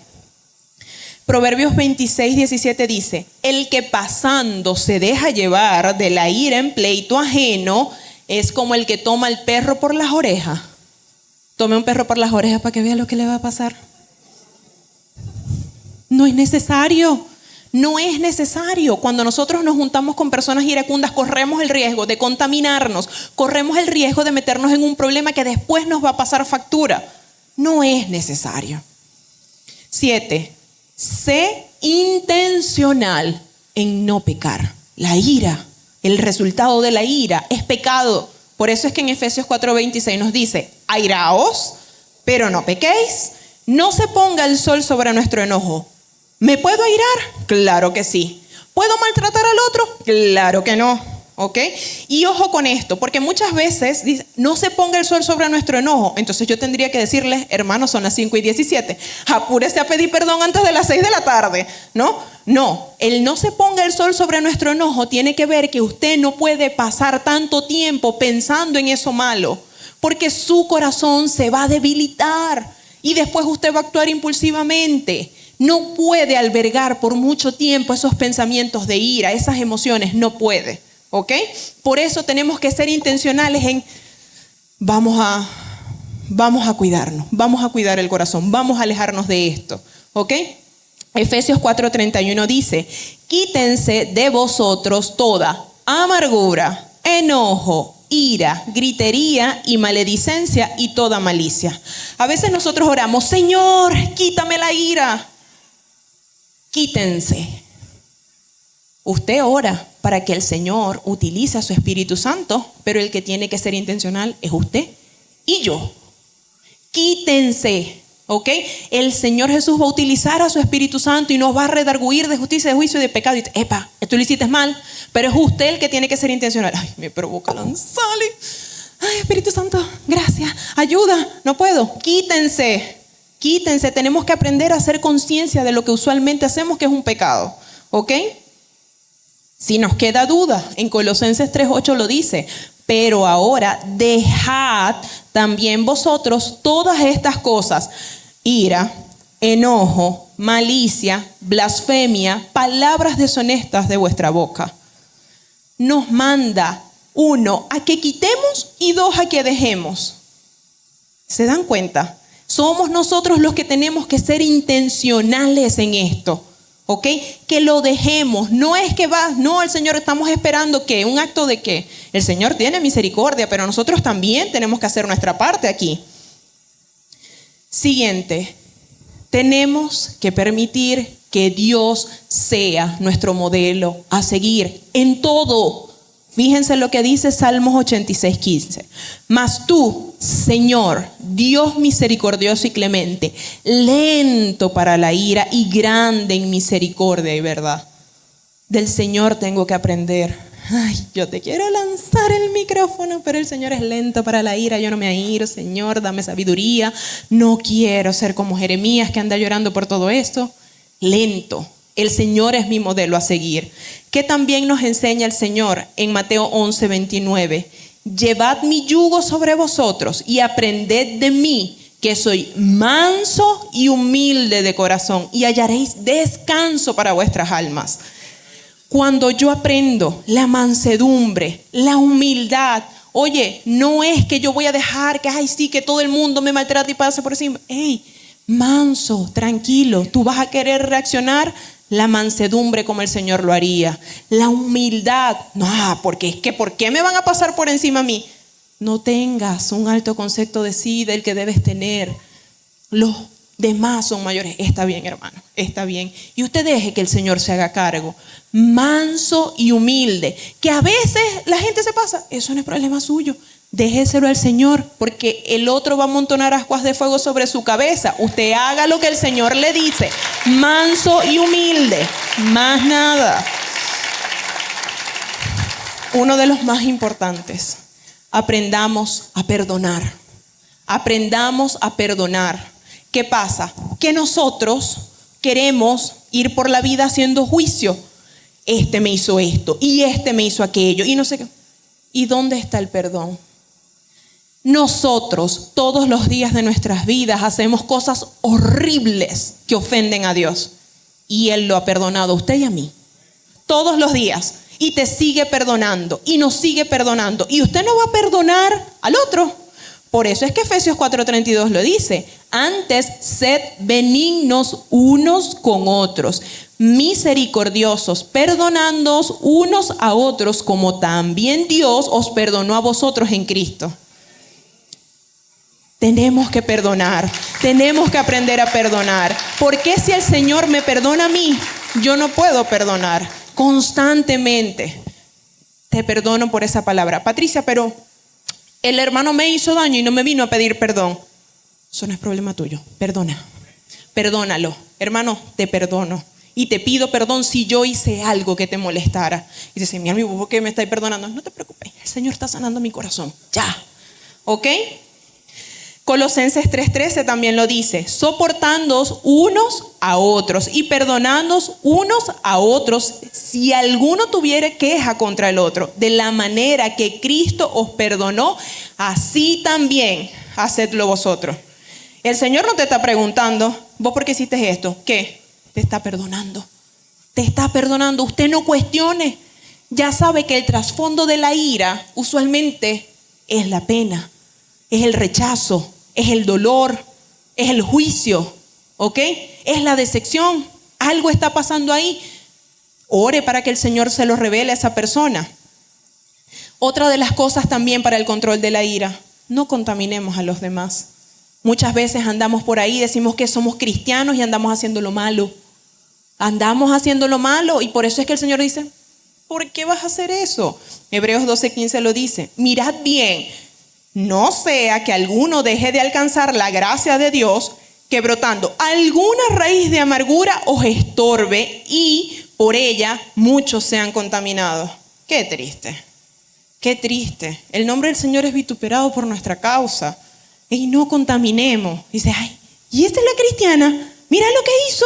Proverbios 26:17 dice, el que pasando se deja llevar de la ira en pleito ajeno es como el que toma al perro por las orejas. Tome un perro por las orejas para que vea lo que le va a pasar. No es necesario. Cuando nosotros nos juntamos con personas iracundas, corremos el riesgo de contaminarnos, corremos el riesgo de meternos en un problema que después nos va a pasar factura. No es necesario. 7. Sé intencional en no pecar. La ira, el resultado de la ira es pecado. Por eso es que en Efesios 4:26 nos dice, airaos, pero no pequéis. No se ponga el sol sobre nuestro enojo. ¿Me puedo airar? Claro que sí. ¿Puedo maltratar al otro? Claro que no. ¿Ok? Y ojo con esto, porque muchas veces dice, no se ponga el sol sobre nuestro enojo. Entonces yo tendría que decirles, hermanos, son las 5:17. Apúrese a pedir perdón antes de las 6 de la tarde. No, el no se ponga el sol sobre nuestro enojo tiene que ver que usted no puede pasar tanto tiempo pensando en eso malo, porque su corazón se va a debilitar y después usted va a actuar impulsivamente. No puede albergar por mucho tiempo esos pensamientos de ira, esas emociones, no puede. ¿Ok? Por eso tenemos que ser intencionales en vamos a cuidarnos, vamos a cuidar el corazón, vamos a alejarnos de esto. ¿Ok? Efesios 4:31 dice, quítense de vosotros toda amargura, enojo, ira, gritería y maledicencia y toda malicia. A veces nosotros oramos, Señor, quítame la ira. Quítense. Usted ora para que el Señor utilice a su Espíritu Santo, pero el que tiene que ser intencional es usted y yo. Quítense, ¿ok? El Señor Jesús va a utilizar a su Espíritu Santo y nos va a redarguir de justicia, de juicio y de pecado. Y dice, epa, esto lo hiciste mal, pero es usted el que tiene que ser intencional. Ay, me provoca lanzarle. Ay, Espíritu Santo, gracias, ayuda, no puedo. Quítense, tenemos que aprender a hacer conciencia de lo que usualmente hacemos, que es un pecado, ¿ok? Si nos queda duda, en Colosenses 3:8 lo dice, pero ahora dejad también vosotros todas estas cosas, ira, enojo, malicia, blasfemia, palabras deshonestas de vuestra boca. Nos manda, 1, a que quitemos y 2, a que dejemos. ¿Se dan cuenta? Somos nosotros los que tenemos que ser intencionales en esto. ¿Ok? Que lo dejemos. No es que el Señor, estamos esperando que un acto de que el Señor tiene misericordia, pero nosotros también tenemos que hacer nuestra parte aquí. Siguiente, tenemos que permitir que Dios sea nuestro modelo a seguir en todo. Fíjense lo que dice Salmos 86:15. Mas tú, Señor, Dios misericordioso y clemente, lento para la ira y grande en misericordia y verdad. Del Señor tengo que aprender. Ay, yo te quiero lanzar el micrófono, pero el Señor es lento para la ira. Yo no me airo, Señor, dame sabiduría. No quiero ser como Jeremías que anda llorando por todo esto. Lento. El Señor es mi modelo a seguir. Que también nos enseña el Señor en Mateo 11:29. Llevad mi yugo sobre vosotros y aprended de mí, que soy manso y humilde de corazón, y hallaréis descanso para vuestras almas. Cuando yo aprendo la mansedumbre, la humildad, oye, no es que yo voy a dejar que todo el mundo me maltrate y pase por encima. Manso, tranquilo, tú vas a querer reaccionar. La mansedumbre como el Señor lo haría. La humildad. No, porque es que ¿por qué me van a pasar por encima a mí? No tengas un alto concepto de sí, del que debes tener. Los demás son mayores. Está bien, hermano, está bien. Y usted deje que el Señor se haga cargo. Manso y humilde. Que a veces la gente se pasa. Eso no es problema suyo. Déjeselo al Señor, porque el otro va a amontonar ascuas de fuego sobre su cabeza. Usted haga lo que el Señor le dice, manso y humilde, más nada. Uno de los más importantes, aprendamos a perdonar. Aprendamos a perdonar. ¿Qué pasa? Que nosotros queremos ir por la vida haciendo juicio. Este me hizo esto y este me hizo aquello y no sé qué. ¿Y dónde está el perdón? Nosotros todos los días de nuestras vidas hacemos cosas horribles que ofenden a Dios. Y Él lo ha perdonado a usted y a mí. Todos los días. Y te sigue perdonando. Y nos sigue perdonando. Y usted no va a perdonar al otro. Por eso es que Efesios 4:32 lo dice. Antes, sed benignos unos con otros, misericordiosos, perdonándoos unos a otros, como también Dios os perdonó a vosotros en Cristo. Tenemos que perdonar, tenemos que aprender a perdonar. ¿Por qué si el Señor me perdona a mí, yo no puedo perdonar? Constantemente. Te perdono por esa palabra. Patricia, pero el hermano me hizo daño y no me vino a pedir perdón. Eso no es problema tuyo. Perdona. Perdónalo. Hermano, te perdono. Y te pido perdón si yo hice algo que te molestara. Y dice, mi amigo, ¿por qué me estáis perdonando? No te preocupes, el Señor está sanando mi corazón. Ya. ¿Ok? Colosenses 3:13 también lo dice, soportándoos unos a otros y perdonándoos unos a otros si alguno tuviere queja contra el otro, de la manera que Cristo os perdonó, así también hacedlo vosotros. El Señor no te está preguntando, ¿vos por qué hiciste esto? ¿Qué? Te está perdonando. Te está perdonando. Usted no cuestione. Ya sabe que el trasfondo de la ira usualmente es la pena, es el rechazo, es el dolor, es el juicio, ¿ok? Es la decepción. Algo está pasando ahí. Ore para que el Señor se lo revele a esa persona. Otra de las cosas también para el control de la ira, no contaminemos a los demás. Muchas veces andamos por ahí, decimos que somos cristianos y andamos haciendo lo malo. Andamos haciendo lo malo y por eso es que el Señor dice, ¿por qué vas a hacer eso? Hebreos 12:15 lo dice, mirad bien, no sea que alguno deje de alcanzar la gracia de Dios, que brotando alguna raíz de amargura os estorbe y por ella muchos sean contaminados. Qué triste, qué triste. El nombre del Señor es vituperado por nuestra causa. Y no contaminemos. Dice, ay, ¿y esta es la cristiana? Mira lo que hizo.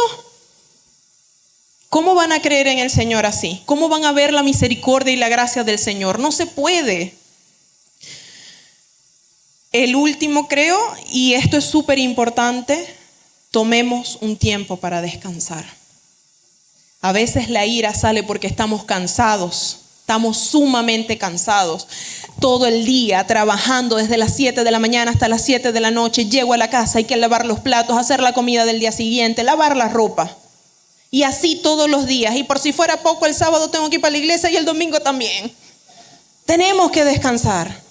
¿Cómo van a creer en el Señor así? ¿Cómo van a ver la misericordia y la gracia del Señor? No se puede. El último creo, y esto es súper importante, tomemos un tiempo para descansar. A veces la ira sale porque estamos cansados, estamos sumamente cansados. Todo el día trabajando desde las 7 de la mañana hasta las 7 de la noche, llego a la casa, hay que lavar los platos, hacer la comida del día siguiente, lavar la ropa. Y así todos los días. Y por si fuera poco, el sábado tengo que ir para la iglesia y el domingo también. Tenemos que descansar.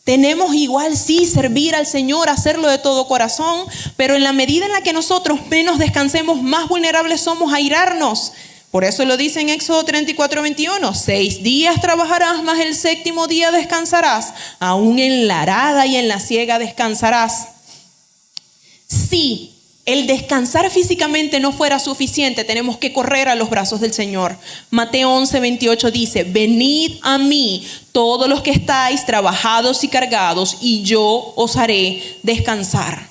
Tenemos igual sí servir al Señor, hacerlo de todo corazón, pero en la medida en la que nosotros menos descansemos, más vulnerables somos a irarnos. Por eso lo dice en Éxodo 34:21, 6 días trabajarás, mas el séptimo día descansarás, aún en la arada y en la siega descansarás. Sí. El descansar físicamente no fuera suficiente, tenemos que correr a los brazos del Señor. Mateo 11:28 dice, venid a mí todos los que estáis trabajados y cargados y yo os haré descansar.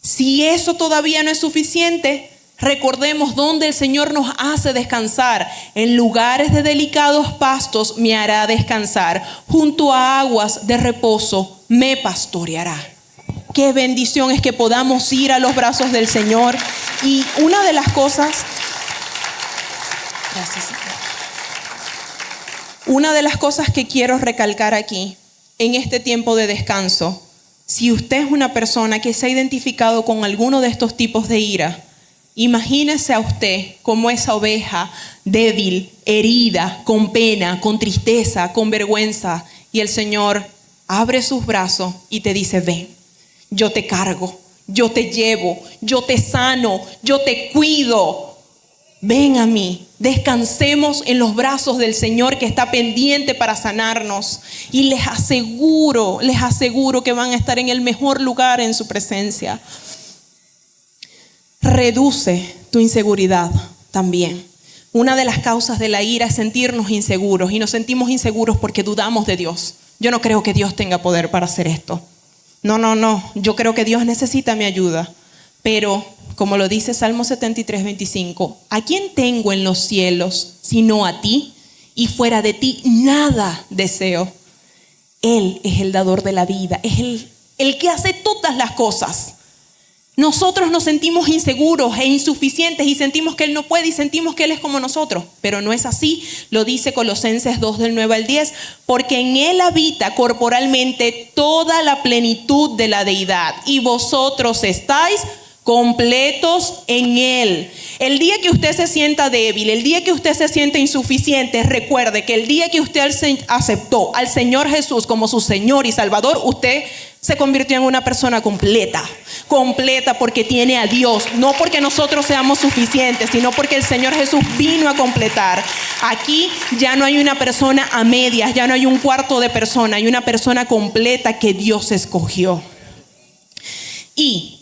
Si eso todavía no es suficiente, recordemos dónde el Señor nos hace descansar. En lugares de delicados pastos me hará descansar, junto a aguas de reposo me pastoreará. Qué bendición es que podamos ir a los brazos del Señor. Y una de las cosas, que quiero recalcar aquí, en este tiempo de descanso, si usted es una persona que se ha identificado con alguno de estos tipos de ira, imagínese a usted como esa oveja débil, herida, con pena, con tristeza, con vergüenza, y el Señor abre sus brazos y te dice, ven. Yo te cargo, yo te llevo, yo te sano, yo te cuido. Ven a mí, descansemos en los brazos del Señor que está pendiente para sanarnos. Y les aseguro que van a estar en el mejor lugar en su presencia. Reduce tu inseguridad también. Una de las causas de la ira es sentirnos inseguros. Y nos sentimos inseguros porque dudamos de Dios. Yo no creo que Dios tenga poder para hacer esto. No. Yo creo que Dios necesita mi ayuda. Pero, como lo dice Salmo 73, 25, ¿a quién tengo en los cielos sino a ti? Y fuera de ti nada deseo. Él es el dador de la vida, es el que hace todas las cosas. Nosotros nos sentimos inseguros e insuficientes y sentimos que Él no puede y sentimos que Él es como nosotros. Pero no es así, lo dice Colosenses 2 del 9 al 10, porque en Él habita corporalmente toda la plenitud de la deidad y vosotros estáis completos en Él. El día que usted se sienta débil, el día que usted se sienta insuficiente, recuerde que el día que usted aceptó al Señor Jesús como su Señor y Salvador, usted se convirtió en una persona completa porque tiene a Dios, no porque nosotros seamos suficientes, sino porque el Señor Jesús vino a completar. Aquí ya no hay una persona a medias, ya no hay un cuarto de persona, hay una persona completa que Dios escogió. Y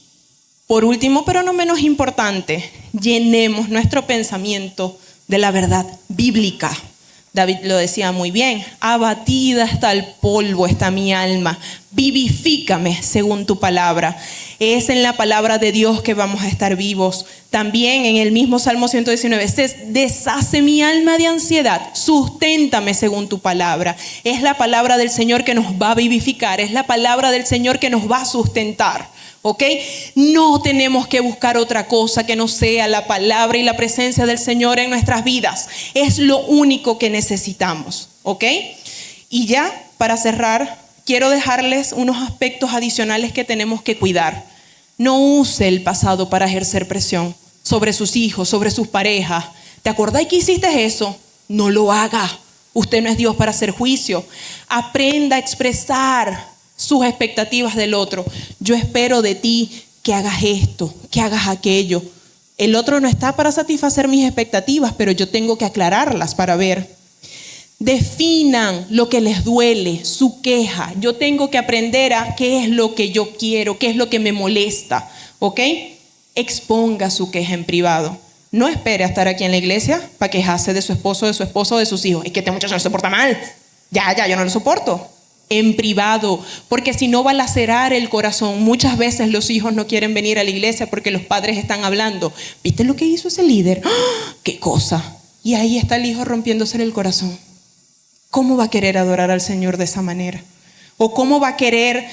por último, pero no menos importante, llenemos nuestro pensamiento de la verdad bíblica. David lo decía muy bien, abatida hasta el polvo está mi alma, vivifícame según tu palabra. Es en la palabra de Dios que vamos a estar vivos. También en el mismo Salmo 119, deshace mi alma de ansiedad, susténtame según tu palabra. Es la palabra del Señor que nos va a vivificar, es la palabra del Señor que nos va a sustentar. ¿Ok? No tenemos que buscar otra cosa que no sea la palabra y la presencia del Señor en nuestras vidas. Es lo único que necesitamos. ¿Ok? Y ya, para cerrar, quiero dejarles unos aspectos adicionales que tenemos que cuidar. No use el pasado para ejercer presión sobre sus hijos, sobre sus parejas. ¿Te acordás que hiciste eso? No lo haga. Usted no es Dios para hacer juicio. Aprenda a expresar sus expectativas del otro. Yo espero de ti que hagas esto, que hagas aquello. El otro no está para satisfacer mis expectativas, pero yo tengo que aclararlas para ver. Definan lo que les duele, su queja. Yo tengo que aprender a qué es lo que yo quiero, qué es lo que me molesta. ¿Ok? Exponga su queja en privado. No espere a estar aquí en la iglesia para quejarse de su esposo, de sus hijos. Es que este muchacho no se porta mal. Ya, yo no lo soporto. En privado, porque si no va a lacerar el corazón. Muchas veces los hijos no quieren venir a la iglesia porque los padres están hablando. ¿Viste lo que hizo ese líder? ¡Ah! ¡Qué cosa! Y ahí está el hijo rompiéndose el corazón. ¿Cómo va a querer adorar al Señor de esa manera? ¿O cómo va a querer,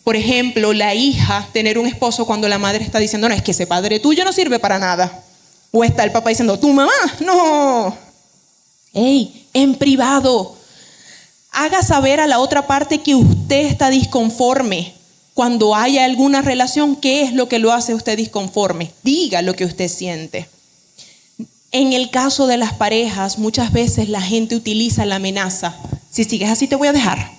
por ejemplo, la hija tener un esposo cuando la madre está diciendo, no, es que ese padre tuyo no sirve para nada? O está el papá diciendo, tu mamá, no. ¡Ey! En privado. Haga saber a la otra parte que usted está disconforme. Cuando haya alguna relación, ¿qué es lo que lo hace usted disconforme? Diga lo que usted siente. En el caso de las parejas, muchas veces la gente utiliza la amenaza. Si sigues así te voy a dejar.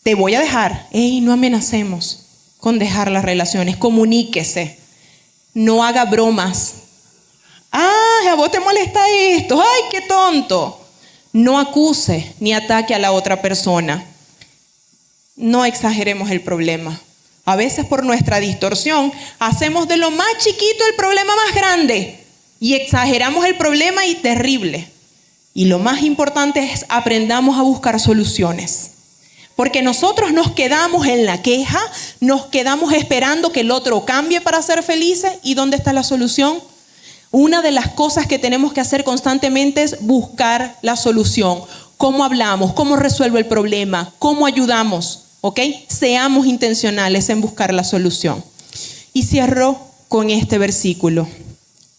Te voy a dejar. Ey, no amenacemos con dejar las relaciones. Comuníquese. No haga bromas. Ah, a vos te molesta esto. Ay, qué tonto. No acuse ni ataque a la otra persona. No exageremos el problema. A veces por nuestra distorsión hacemos de lo más chiquito el problema más grande y exageramos el problema y terrible. Y lo más importante es aprendamos a buscar soluciones. Porque nosotros nos quedamos en la queja, nos quedamos esperando que el otro cambie para ser felices. ¿Y dónde está la solución? Una de las cosas que tenemos que hacer constantemente es buscar la solución. ¿Cómo hablamos? ¿Cómo resuelvo el problema? ¿Cómo ayudamos? ¿Ok? Seamos intencionales en buscar la solución. Y cierro con este versículo.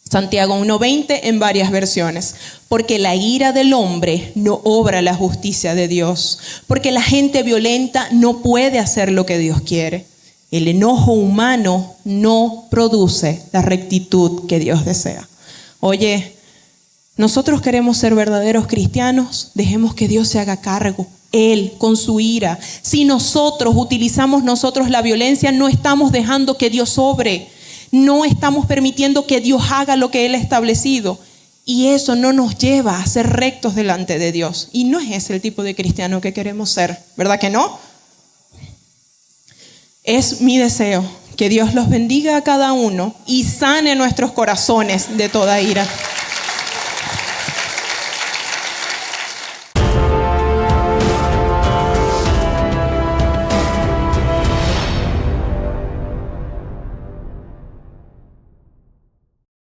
Santiago 1:20 en varias versiones. Porque la ira del hombre no obra la justicia de Dios. Porque la gente violenta no puede hacer lo que Dios quiere. El enojo humano no produce la rectitud que Dios desea. Oye, nosotros queremos ser verdaderos cristianos, dejemos que Dios se haga cargo. Él, con su ira. Si nosotros utilizamos la violencia, no estamos dejando que Dios obre. no estamos permitiendo que Dios haga lo que Él ha establecido. Y eso no nos lleva a ser rectos delante de Dios. Y no es ese el tipo de cristiano que queremos ser, ¿verdad que no? Es mi deseo que Dios los bendiga a cada uno y sane nuestros corazones de toda ira.